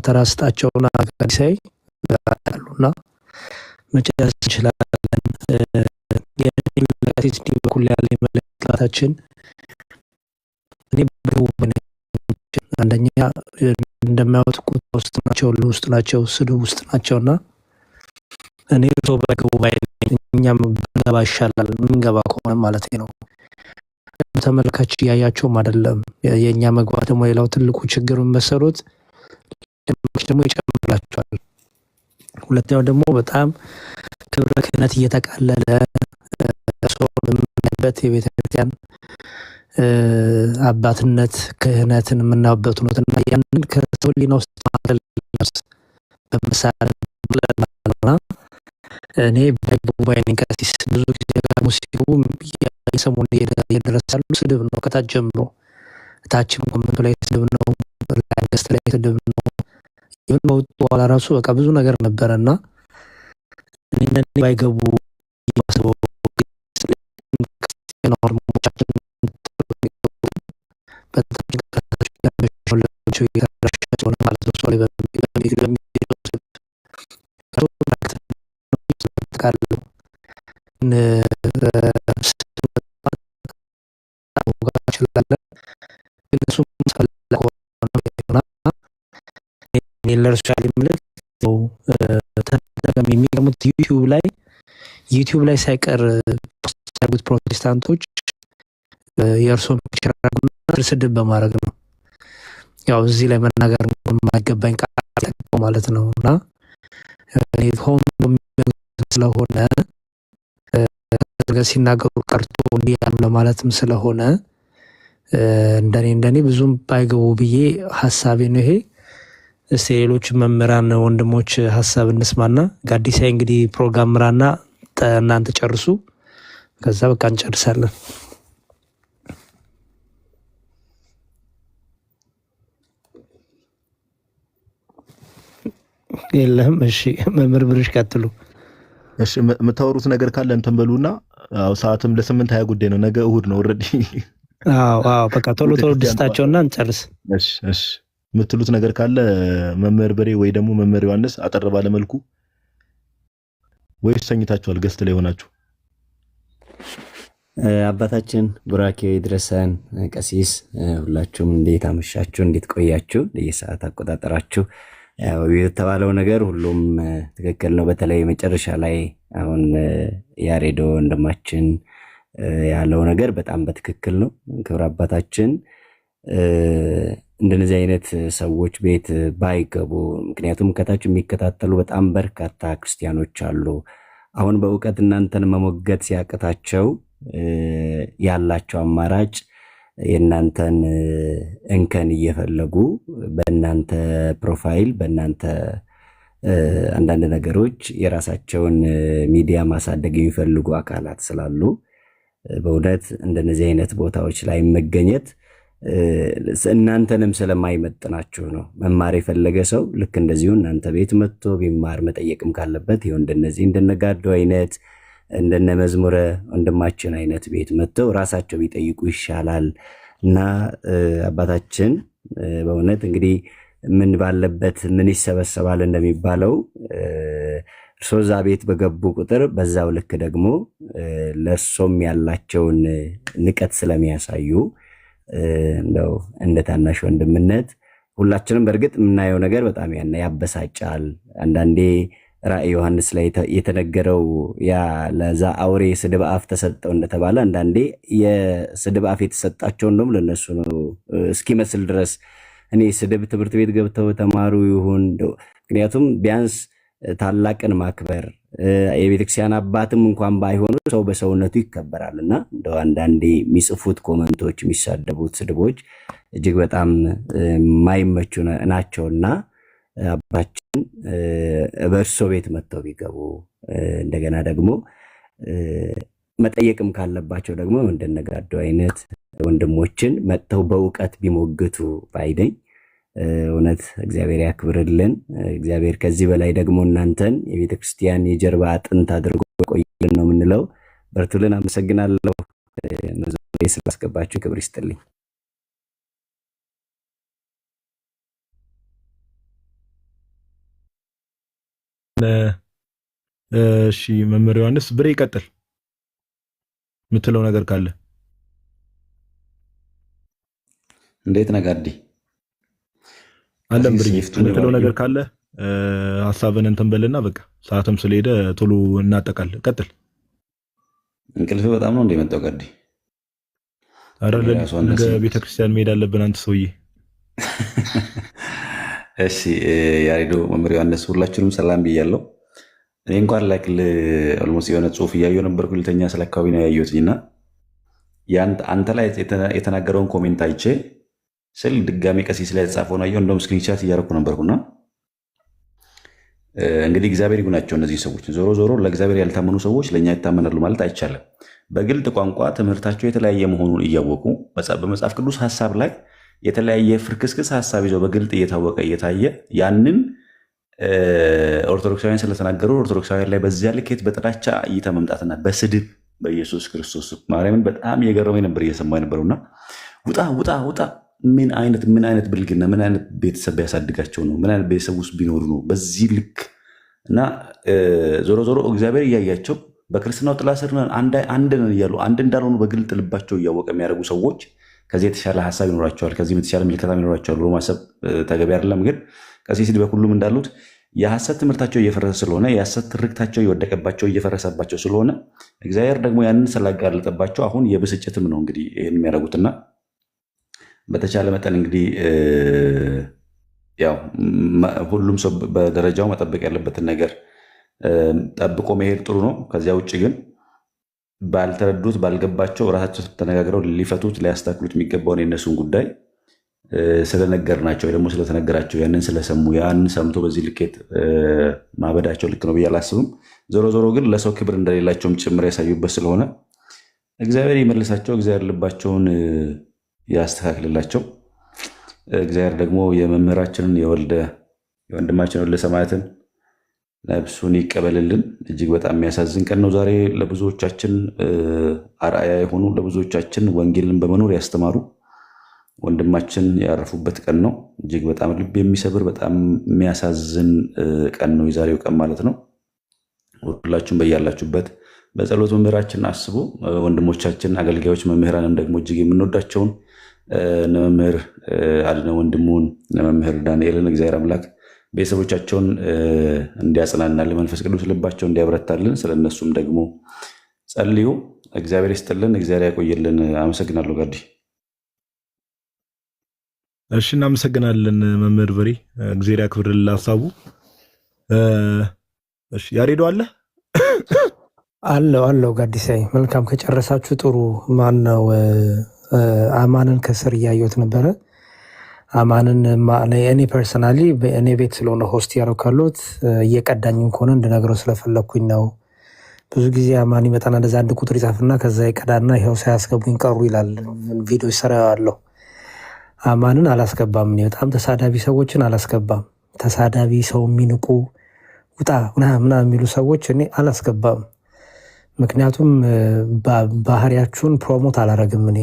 ተራ ስጣቸውና ከዲሳይ ያሉና መጨረስ እንችላለን የለካቲት ዲበኩል ያለ መልእክታችን እኔ አንደኛ እንደማያወጥ ቁጣ ውስጥ ናቸው ውስጥ ናቸው ስድብ ውስጥ ናቸውና እኔ ሰው በገቡ ባይ እኛም በገባ ይሻላል ምንገባ ከሆነ ማለት ነው ተመልካች ያያቸውም አይደለም የኛ መግባት ደግሞ ሌላው ትልቁ ችግር መሰሩት ደግሞ ይጨምራቸዋል ሁለተኛው ደግሞ በጣም ክብረ ክህነት እየተቃለለ ሰው በመበት የቤተክርስቲያን አባትነት ክህነትን የምናውበት ነውና ያንን ከቶሊና ውስጥ ማለልስ በመሳር ለማለና እኔ በባይን ቀሲስ ብዙ ጊዜ ጋር ሙሲቡ የሰሙን የደረሳሉ ስድብ ነው ከታች ጀምሮ ታችም ኮሜንት ላይ ስድብ ነው ላይገስት ላይ ስድብ ነው ይሁን በኋላ ራሱ በቃ ብዙ ነገር ነበርና እኔ ባይገቡ ይመስለው ዩቲዩብ ላይ ሳይቀር ያሉት ፕሮቴስታንቶች የእርሶን ፒክቸራጉና ስድብ በማድረግ ነው ያው እዚህ ላይ መናገር የማይገባኝ ቃል ማለት ነውና እኔ ሆም ስለሆነ ሲናገሩ ቀርቶ እንዲህ ያሉ ለማለትም ስለሆነ እንደኔ ብዙም ባይገቡ ብዬ ሐሳቤ ነው ይሄ ሌሎች መምህራን ወንድሞች ሐሳብ እንስማና ጋዲሳይ እንግዲህ ፕሮግራም ምራና እናንተ ጨርሱ ከዛ በቃ እንጨርሳለን የለም እሺ መምህር ብርሽ ቀጥሉ እሺ የምታወሩት ነገር ካለ እንትን በሉና አው ሰዓትም ለ8:20 ጉዳይ ነው ነገ እሁድ ነው ኦሬዲ አዎ በቃ ቶሎ ድስታቸውና እንጨርስ እሺ የምትሉት ነገር ካለ መምህር በሬ ወይ ደግሞ መምህር ዮሐንስ አጠር ባለ መልኩ ወይስ ሰኝታችኋል ገስት ላይ ሆናችሁ አባታችን ቡራኬ ድረሰን ቀሲስ ሁላችሁም እንዴት አመሻችሁ እንዴት ቆያችሁ ለየሰዓት አቆጣጠራችሁ ያው የተባለው ነገር ሁሉም ትክክል ነው በተለይ መጨረሻ ላይ አሁን ያሬዶ እንደማችን ያለው ነገር በጣም በትክክል ነው ክብር አባታችን እንደነዚህ አይነት ሰዎች ቤት ባይገቡ ምክንያቱም ከታች የሚከታተሉ በጣም በርካታ ክርስቲያኖች አሉ አሁን በእውቀት እናንተን መሞገት ሲያቀታቸው ያላቸው አማራጭ የናንተን እንከን እየፈለጉ በእናንተ ፕሮፋይል በእናንተ አንዳንድ ነገሮች የራሳቸውን ሚዲያ ማሳደግ የሚፈልጉ አካላት ስላሉ በእውነት እንደነዚህ አይነት ቦታዎች ላይ መገኘት እናንተንም ስለማይመጥናችሁ ነው መማር የፈለገ ሰው ልክ እንደዚሁ እናንተ ቤት መጥቶ ቢማር መጠየቅም ካለበት ይሁን እንደነዚህ እንደነጋዶ አይነት እንደነ መዝሙረ ወንድማችን አይነት ቤት መጥተው ራሳቸው ቢጠይቁ ይሻላል እና አባታችን በእውነት እንግዲህ ምን ባለበት ምን ይሰበሰባል እንደሚባለው እርሶዛ ቤት በገቡ ቁጥር በዛው ልክ ደግሞ ለርሶም ያላቸውን ንቀት ስለሚያሳዩ እንደው እንደ ታናሽ ወንድምነት ሁላችንም በርግጥ የምናየው ነገር በጣም ያበሳጫል አንዳንዴ ራእይ ዮሐንስ ላይ የተነገረው ያ ለዛ አውሬ ስድብ አፍ ተሰጠው እንደተባለ አንዳንዴ የስድብ አፍ የተሰጣቸው እንደውም ለነሱ ነው እስኪመስል ድረስ እኔ ስድብ ትምህርት ቤት ገብተው ተማሩ ይሁን ምክንያቱም ቢያንስ ታላቅን ማክበር የቤተክርስቲያን አባትም እንኳን ባይሆኑ ሰው በሰውነቱ ይከበራል እና እንደው አንዳንዴ የሚጽፉት ኮመንቶች፣ የሚሳደቡት ስድቦች እጅግ በጣም የማይመቹ ናቸውና አባታችን በእርሶ ቤት መጥተው ቢገቡ እንደገና ደግሞ መጠየቅም ካለባቸው ደግሞ እንደነጋዶ አይነት ወንድሞችን መጥተው በእውቀት ቢሞግቱ ባይደኝ እውነት እግዚአብሔር ያክብርልን። እግዚአብሔር ከዚህ በላይ ደግሞ እናንተን የቤተ ክርስቲያን የጀርባ አጥንት አድርጎ ቆይልን ነው የምንለው። በርቱልን። አመሰግናለሁ። ስላስገባችሁ ክብር ይስጥልኝ። እሺ መምህር ዮሐንስ ብሬ ይቀጥል የምትለው ነገር ካለ። እንዴት ነጋዲ አለም ብሬ የምትለው ነገር ካለ ሐሳብን እንትን በልና በቃ ሰዓትም ስለሄደ ቶሎ እናጠቃል። ቀጥል። እንቅልፍ በጣም ነው እንደመጣው ጋዲ። አረ ነገ ቤተክርስቲያን መሄድ አለብን አንተ ሰውዬ። እሺ ያሬዶ መምህር ዮሐንስ ሁላችሁንም ሰላም ብያለሁ። እኔ እንኳን ላይክል ኦልሞስት የሆነ ጽሁፍ እያየሁ ነበርኩ። ሁለተኛ ስለ አካባቢ ነው ያየሁትና አንተ ላይ የተናገረውን ኮሜንት አይቼ ስል ድጋሚ ቀሲስ ላይ የተጻፈውን አየሁ። እንደውም ስክሪንሻት እያደረኩ ነበርኩና እንግዲህ እግዚአብሔር ይጉናቸው እነዚህ ሰዎች። ዞሮ ዞሮ ለእግዚአብሔር ያልታመኑ ሰዎች ለእኛ ይታመናሉ ማለት አይቻልም። በግልጥ ቋንቋ ትምህርታቸው የተለያየ መሆኑን እያወቁ በመጽሐፍ ቅዱስ ሀሳብ ላይ የተለያየ ፍርክስክስ ሀሳብ ይዘው በግልጥ እየታወቀ እየታየ ያንን ኦርቶዶክሳውያን ስለተናገሩ ኦርቶዶክሳውያን ላይ በዚያ ልኬት በጥላቻ እይታ መምጣትና በስድብ በኢየሱስ ክርስቶስ ማርያምን በጣም እየገረመኝ ነበር እየሰማኝ ነበሩና ውጣ ውጣ ውጣ። ምን አይነት ብልግና፣ ምን አይነት ቤተሰብ ያሳድጋቸው ነው? ምን አይነት ቤተሰብ ውስጥ ቢኖሩ ነው በዚህ ልክ? እና ዞሮ ዞሮ እግዚአብሔር እያያቸው በክርስትናው ጥላ ስር አንድ ነን እያሉ አንድ እንዳልሆኑ በግልጥ ልባቸው እያወቀ የሚያደርጉ ሰዎች ከዚህ የተሻለ ሀሳብ ይኖራቸዋል፣ ከዚህ የተሻለ ምልከታ ይኖራቸዋል ብሎ ማሰብ ተገቢ አይደለም። ግን ቀሲስ በሁሉም እንዳሉት የሐሰት ትምህርታቸው እየፈረሰ ስለሆነ የሐሰት ትርክታቸው እየወደቀባቸው እየፈረሰባቸው ስለሆነ እግዚአብሔር ደግሞ ያንን ስላጋለጠባቸው አሁን የብስጭትም ነው እንግዲህ ይህን የሚያደርጉትና በተቻለ መጠን እንግዲህ ያው ሁሉም ሰው በደረጃው መጠበቅ ያለበትን ነገር ጠብቆ መሄድ ጥሩ ነው። ከዚያ ውጭ ግን ባልተረዱት ባልገባቸው ራሳቸው ተነጋግረው ሊፈቱት ሊያስተካክሉት የሚገባውን የእነሱን ጉዳይ ስለነገርናቸው ደግሞ ስለተነገራቸው ያንን ስለሰሙ ያንን ሰምቶ በዚህ ልኬት ማበዳቸው ልክ ነው ብዬ አላስብም። ዞሮ ዞሮ ግን ለሰው ክብር እንደሌላቸውም ጭምር ያሳዩበት ስለሆነ እግዚአብሔር ይመልሳቸው፣ እግዚአብሔር ልባቸውን ያስተካክልላቸው። እግዚአብሔር ደግሞ የመምህራችንን የወንድማችን ወልደ ሰማያትን ነፍሱን ይቀበልልን። እጅግ በጣም የሚያሳዝን ቀን ነው ዛሬ። ለብዙዎቻችን አርአያ የሆኑ ለብዙዎቻችን ወንጌልን በመኖር ያስተማሩ ወንድማችን ያረፉበት ቀን ነው። እጅግ በጣም ልብ የሚሰብር በጣም የሚያሳዝን ቀን ነው የዛሬው ቀን ማለት ነው። ሁላችሁም በያላችሁበት በጸሎት መምህራችን አስቡ። ወንድሞቻችን አገልጋዮች መምህራንም ደግሞ እጅግ የምንወዳቸውን መምህር አድነ ወንድሙን መምህር ዳንኤልን እግዚአብሔር አምላክ ቤተሰቦቻቸውን እንዲያጽናናልን መንፈስ ቅዱስ ልባቸውን እንዲያብረታልን ስለነሱም ደግሞ ጸልዩ። እግዚአብሔር ይስጥልን፣ እግዚአብሔር ያቆየልን። አመሰግናለሁ ጋዲ። እሺ እናመሰግናለን መምህር በሬ፣ እግዚአብሔር ያክብርልን ሀሳቡ። እሺ ያሬዶ አለው ጋዲሳይ መልካም ከጨረሳችሁ ጥሩ። ማን ነው አማንን ከስር እያየሁት ነበረ። አማንን እኔ ፐርሰናሊ እኔ ቤት ስለሆነ ሆስት ያደረው ካሉት እየቀዳኝም ከሆነ እንድነግረው ስለፈለግኩኝ ነው። ብዙ ጊዜ አማን ይመጣና እንደዛ አንድ ቁጥር ይጻፍና ከዛ ይቀዳና ይኸው ሳያስገቡኝ ቀሩ ይላል። ቪዲዮ ይሰራዋለሁ። አማንን አላስገባም። እኔ በጣም ተሳዳቢ ሰዎችን አላስገባም። ተሳዳቢ ሰው የሚንቁ ውጣ ምናምን የሚሉ ሰዎች እኔ አላስገባም። ምክንያቱም ባህሪያችሁን ፕሮሞት አላረግም፣ እኔ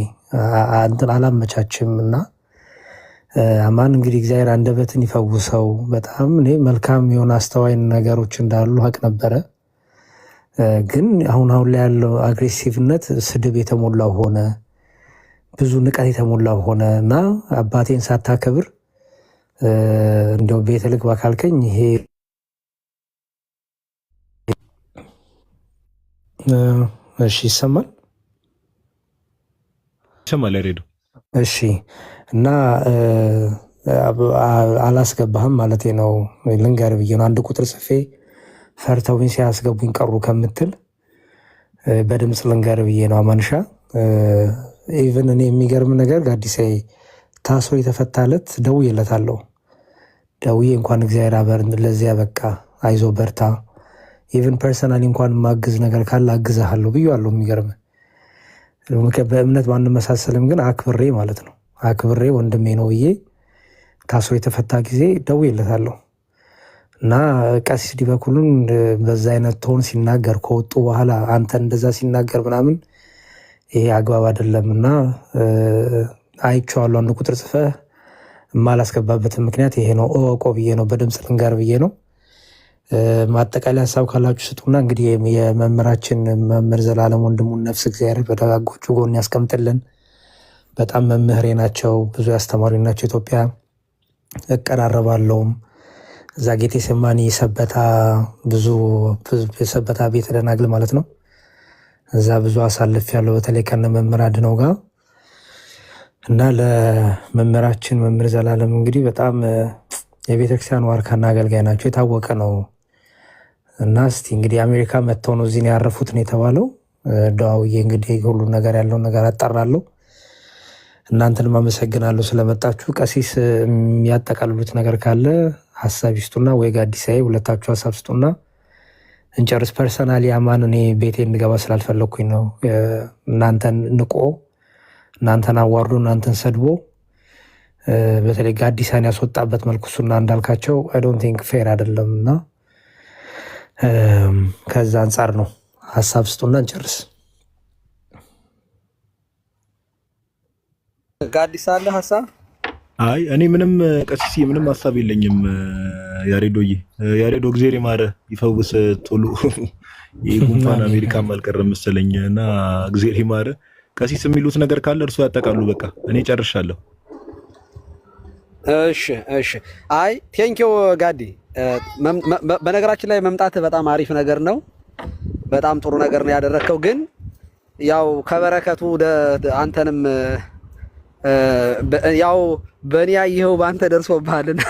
አላመቻችም። እና አማን እንግዲህ እግዚአብሔር አንደበትን ይፈውሰው። በጣም እኔ መልካም የሆነ አስተዋይ ነገሮች እንዳሉ ሀቅ ነበረ። ግን አሁን ላይ ያለው አግሬሲቭነት ስድብ የተሞላው ሆነ፣ ብዙ ንቀት የተሞላው ሆነ እና አባቴን ሳታከብር እንደው ቤተ ልግባ ካልከኝ ይሄ እሺ ይሰማል ሬዶ እሺ። እና አላስገባህም ማለት ነው። ልንገር ብዬ ነው። አንድ ቁጥር ጽፌ ፈርተውኝ ሲያስገቡኝ ቀሩ ከምትል በድምፅ ልንገር ብዬ ነው። አማንሻ ኢቭን እኔ የሚገርም ነገር ጋዲሳይ ታስሮ የተፈታለት ደውዬለታለሁ። ደውዬ እንኳን እግዚአብሔር አበር ለዚያ በቃ አይዞ በርታ፣ ኢቭን ፐርሰናሊ እንኳን ማግዝ ነገር ካለ አግዝሃለሁ ብዬዋለሁ። የሚገርም በእምነት ባንመሳሰልም ግን አክብሬ ማለት ነው አክብሬ ወንድሜ ነው ብዬ ታስሮ የተፈታ ጊዜ ደውዬለታለሁ። እና ቀሲስ ዲበኩሉን በዛ አይነት ቶን ሲናገር ከወጡ በኋላ አንተ እንደዛ ሲናገር ምናምን ይሄ አግባብ አይደለም። እና አይቼዋለሁ። አንድ ቁጥር ጽፈህ የማላስገባበትን ምክንያት ይሄ ነው እወቆ ብዬ ነው። በድምፅ ልንገር ብዬ ነው። ማጠቃለያ ሀሳብ ካላችሁ ስጡና እንግዲህ የመምህራችን መምህር ዘላለም ወንድሙን ነፍስ እግዚአብሔር በደጋጎቹ ጎን ያስቀምጥልን። በጣም መምህሬ ናቸው፣ ብዙ ያስተማሪ ናቸው። ኢትዮጵያ እቀራረባለሁም እዛ ጌቴሴማኒ ሰበታ ብዙ የሰበታ ቤተ ደናግል ማለት ነው። እዛ ብዙ አሳልፍ ያለው በተለይ ከነ መምህር አድነው ጋር እና ለመምህራችን መምህር ዘላለም እንግዲህ በጣም የቤተክርስቲያን ዋርካና አገልጋይ ናቸው፣ የታወቀ ነው። እና እስቲ እንግዲህ አሜሪካ መጥተው ነው እዚህ ያረፉት ነው የተባለው። ደዋውዬ እንግዲህ ሁሉ ነገር ያለውን ነገር አጣራለሁ። እናንተንም አመሰግናለሁ ስለመጣችሁ። ቀሲስ የሚያጠቃልሉት ነገር ካለ ሀሳብ ይስጡና፣ ወይ ጋዲሳዬ ሁለታችሁ ሀሳብ ስጡና እንጨርስ። ፐርሰናሊ አማን እኔ ቤቴ እንድገባ ስላልፈለግኩኝ ነው። እናንተን ንቆ እናንተን አዋርዶ እናንተን ሰድቦ በተለይ ጋዲሳን ያስወጣበት መልኩ እሱና እንዳልካቸው አይ ዶንት ቲንክ ፌር አይደለም። እና ከዛ አንጻር ነው። ሀሳብ ስጡና እንጨርስ። ጋዲሳ አለ ሀሳብ? አይ እኔ ምንም ቀሲስ ምንም ሀሳብ የለኝም። ያሬዶዬ ያሬዶ እግዜር ይማረ ይፈውስ ቶሎ። የጉንፋን አሜሪካም አልቀረም መሰለኝ እና እግዜር ይማረ። ቀሲስ የሚሉት ነገር ካለ እርሱ ያጠቃሉ። በቃ እኔ ጨርሻለሁ። እሺ። አይ ቴንኪው ጋዲ። በነገራችን ላይ መምጣት በጣም አሪፍ ነገር ነው። በጣም ጥሩ ነገር ነው ያደረከው። ግን ያው ከበረከቱ አንተንም ያው በእኔ ያየኸው በአንተ ደርሶብሃልና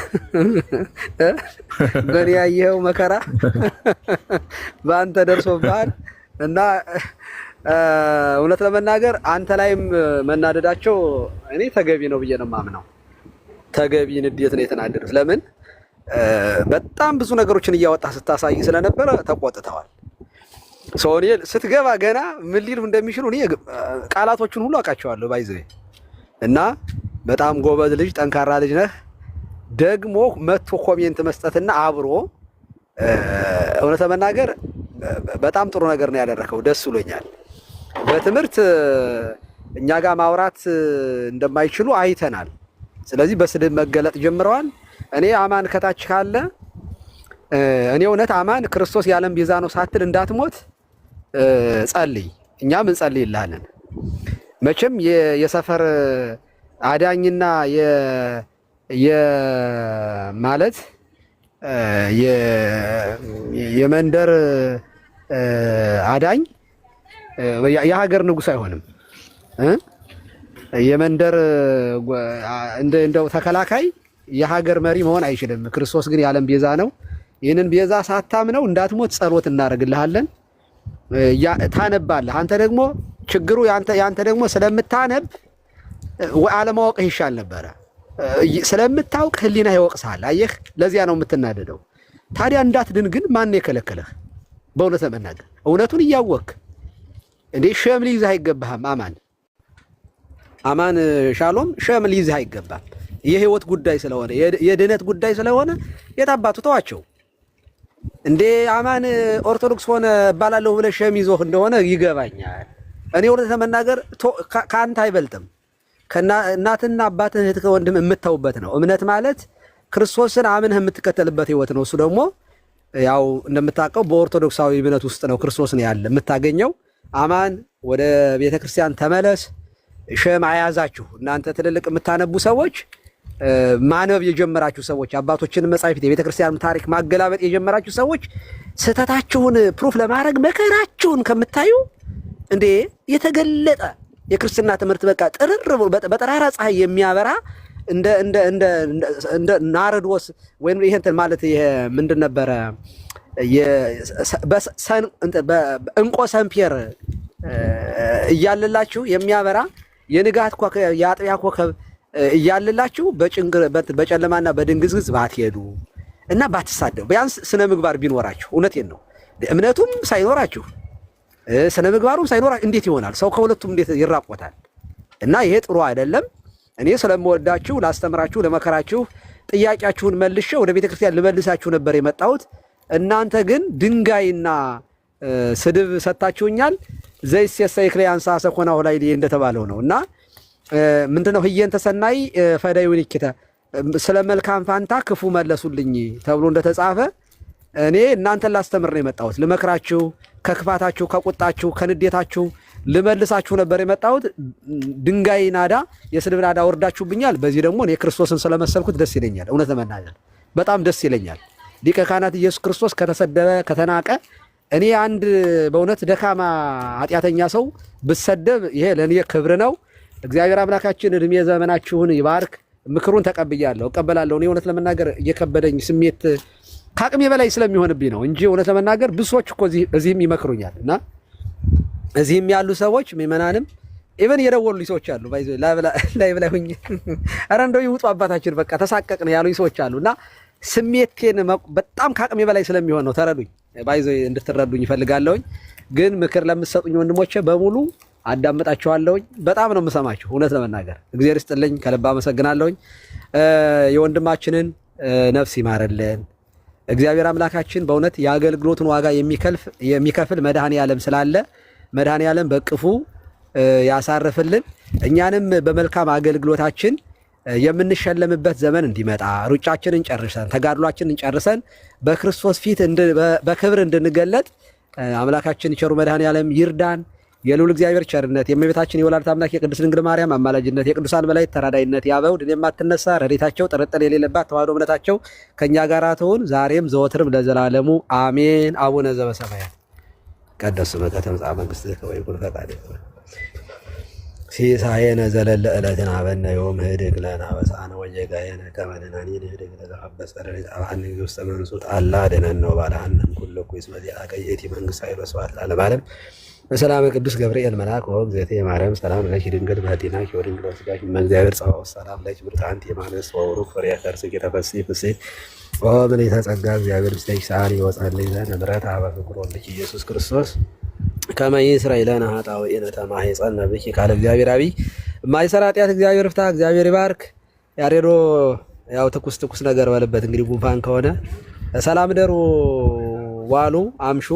በእኔ ያየኸው መከራ በአንተ ደርሶብሃል እና እውነት ለመናገር አንተ ላይም መናደዳቸው እኔ ተገቢ ነው ብዬ ነው የማምነው። ተገቢ ንዴት ነው የተናደዱት። ለምን በጣም ብዙ ነገሮችን እያወጣ ስታሳይ ስለነበረ ተቆጥተዋል። ሰው እኔ ስትገባ ገና ምን ሊሉ እንደሚችሉ እኔ ቃላቶቹን ሁሉ አውቃቸዋለሁ ባይዘ እና በጣም ጎበዝ ልጅ፣ ጠንካራ ልጅ ነህ። ደግሞ መቶ ኮሜንት መስጠትና አብሮ እውነት ለመናገር በጣም ጥሩ ነገር ነው ያደረከው። ደስ ብሎኛል። በትምህርት እኛ ጋር ማውራት እንደማይችሉ አይተናል። ስለዚህ በስድብ መገለጥ ጀምረዋል። እኔ አማን ከታች ካለ እኔ እውነት አማን ክርስቶስ የዓለም ቤዛ ነው ሳትል እንዳትሞት ጸልይ፣ እኛም እንጸልይልሃለን። መቼም የሰፈር አዳኝና ማለት የመንደር አዳኝ የሀገር ንጉሥ አይሆንም። የመንደር እንደው ተከላካይ የሀገር መሪ መሆን አይችልም። ክርስቶስ ግን የዓለም ቤዛ ነው። ይህንን ቤዛ ሳታምነው እንዳትሞት ጸሎት እናደርግልሃለን። ታነባለህ። አንተ ደግሞ ችግሩ ያንተ ደግሞ ስለምታነብ አለማወቅህ ይሻል ነበረ። ስለምታውቅ ህሊና ይወቅሳል። አየህ፣ ለዚያ ነው የምትናደደው። ታዲያ እንዳትድን ግን ማን የከለከለህ? በእውነት ለመናገር እውነቱን እያወቅህ እንዴ ሸም ሊይዝህ አይገባህም። አማን ሻሎም ሸም ሊይዝህ አይገባም። የህይወት ጉዳይ ስለሆነ የድነት ጉዳይ ስለሆነ የታባቱ ተዋቸው እንዴ። አማን ኦርቶዶክስ ሆነ እባላለሁ ብለህ ሸም ይዞህ እንደሆነ ይገባኛል። እኔ እውነት ለመናገር ከአንተ አይበልጥም። ከእናትና አባትህ እህት ከወንድም የምታውበት ነው። እምነት ማለት ክርስቶስን አምነህ የምትከተልበት ህይወት ነው። እሱ ደግሞ ያው እንደምታውቀው በኦርቶዶክሳዊ እምነት ውስጥ ነው ክርስቶስን ያለ የምታገኘው። አማን ወደ ቤተክርስቲያን ተመለስ። ሸም አያዛችሁ። እናንተ ትልልቅ የምታነቡ ሰዎች፣ ማንበብ የጀመራችሁ ሰዎች፣ አባቶችን መጻሕፍት የቤተክርስቲያን ታሪክ ማገላበጥ የጀመራችሁ ሰዎች ስህተታችሁን ፕሩፍ ለማድረግ መከራችሁን ከምታዩ እንዴ የተገለጠ የክርስትና ትምህርት በቃ ጥርር በጠራራ ፀሐይ የሚያበራ እንደ ናርዶስ ወይም ይሄ እንትን ማለት ይሄ ምንድን ነበረ እንቆ ሰምፔር እያለላችሁ የሚያበራ የንጋት ኮከብ የአጥቢያ ኮከብ እያለላችሁ በጨለማና በድንግዝግዝ ባትሄዱ እና ባትሳደቡ ቢያንስ ስነ ምግባር ቢኖራችሁ። እውነቴን ነው። እምነቱም ሳይኖራችሁ ስነ ምግባሩም ሳይኖራችሁ እንዴት ይሆናል? ሰው ከሁለቱም እንዴት ይራቆታል? እና ይሄ ጥሩ አይደለም። እኔ ስለምወዳችሁ ላስተምራችሁ፣ ለመከራችሁ ጥያቄያችሁን መልሼ ወደ ቤተክርስቲያን ልመልሳችሁ ነበር የመጣሁት። እናንተ ግን ድንጋይና ስድብ ሰጣችሁኛል። ዘይሴሰ ይክለያንሳ ሰኮናሁ ላይ እንደተባለው ነው። እና ምንድነው ህየንተ ሰናይ ፈዳዩን ይክተ ስለ መልካም ፋንታ ክፉ መለሱልኝ ተብሎ እንደተጻፈ እኔ እናንተን ላስተምር ነው የመጣሁት። ልመክራችሁ፣ ከክፋታችሁ፣ ከቁጣችሁ፣ ከንዴታችሁ ልመልሳችሁ ነበር የመጣሁት። ድንጋይ ናዳ፣ የስድብ ናዳ ወርዳችሁብኛል። በዚህ ደግሞ እኔ ክርስቶስን ስለመሰልኩት ደስ ይለኛል። እውነት ለመናገር በጣም ደስ ይለኛል። ሊቀ ካህናት ኢየሱስ ክርስቶስ ከተሰደበ ከተናቀ እኔ አንድ በእውነት ደካማ ኃጢአተኛ ሰው ብሰደብ ይሄ ለእኔ ክብር ነው። እግዚአብሔር አምላካችን እድሜ ዘመናችሁን ይባርክ። ምክሩን ተቀብያለሁ፣ እቀበላለሁ። እኔ እውነት ለመናገር እየከበደኝ ስሜት ከአቅሜ በላይ ስለሚሆንብኝ ነው እንጂ እውነት ለመናገር ብዙ ሰዎች እኮ እዚህም ይመክሩኛል እና እዚህም ያሉ ሰዎች ምእመናንም ኢቨን የደወሉልኝ ሰዎች አሉ። ባይዞ ላይ ብላ ሁኝ አረ እንደው ይውጡ አባታችን በቃ ተሳቀቅን ያሉኝ ሰዎች አሉ እና ስሜቴን በጣም ከአቅሜ በላይ ስለሚሆን ነው። ተረዱኝ፣ ባይዞ እንድትረዱኝ ይፈልጋለሁኝ። ግን ምክር ለምትሰጡኝ ወንድሞቼ በሙሉ አዳምጣችኋለሁኝ። በጣም ነው የምሰማችሁ። እውነት ለመናገር እግዚአብሔር ይስጥልኝ፣ ከልብ አመሰግናለሁኝ። የወንድማችንን ነፍስ ይማረልን እግዚአብሔር አምላካችን። በእውነት የአገልግሎቱን ዋጋ የሚከፍል መድኃኔ ዓለም ስላለ መድኃኔ ዓለም በቅፉ ያሳርፍልን። እኛንም በመልካም አገልግሎታችን የምንሸለምበት ዘመን እንዲመጣ ሩጫችንን ጨርሰን ተጋድሏችንን ጨርሰን በክርስቶስ ፊት በክብር እንድንገለጥ አምላካችን ቸሩ መድኃኔ ዓለም ይርዳን። የልዑል እግዚአብሔር ቸርነት፣ የእመቤታችን የወላዲተ አምላክ የቅድስት ድንግል ማርያም አማላጅነት፣ የቅዱሳን መላእክት ተራዳይነት፣ የአበው ድል የማትነሳ ረድኤታቸው ጥርጥር የሌለባት ተዋሕዶ እምነታቸው ከእኛ ጋር ትሁን ዛሬም ዘወትርም ለዘላለሙ አሜን። አቡነ ዘበሰማያት ይትቀደስ ስምከ ትምጻእ መንግሥትከ ወይኩን ፈቃድከ ሲሳየነ ዘለለ ዕለትነ ሀበነ ዮም ህድግ ለነ አበሳነ ወጌጋየነ ከመ ንሕነኒ ንህድግ ለዘአበሰ ረድኤተ ውስተ መንሱት አላ አድኅነነ ወባልሐነ እምኩሉ እኩይ እስመ ዚአከ ይእቲ መንግሥት ኃይል ወስብሐት ለዓለመ ዓለም። በሰላም ቅዱስ ገብርኤል መልአክ ወእግዝእትየ ማርያም ሰላም ለኪ ድንግል በኅሊናኪ ወድንግል በሥጋኪ እመ እግዚአብሔር ጸባኦት ሰላም ለኪ ብርት አንቲ እምአንስት ወቡሩክ ፍሬ ከርሥኪ ተፈሥሒ ፍሥሕት ወምልዕተ ጸጋ እግዚአብሔር ምስሌኪ ሰአሊ ወጸልዪ ለነ ምሕረተ በፍቁር ወልድኪ ኢየሱስ ክርስቶስ ከመ ይሥረይ ለነ ኃጣውኢነ ተማኅፀነ ብኪ ቃለ እግዚአብሔር አብይ የማይሠራ ኃጢአት እግዚአብሔር ፍታ። እግዚአብሔር ይባርክ። ያሬዶ ያው ትኩስ ነገር በልበት እንግዲህ ጉንፋን ከሆነ ሰላም ደሩ ዋሉ አምሹ።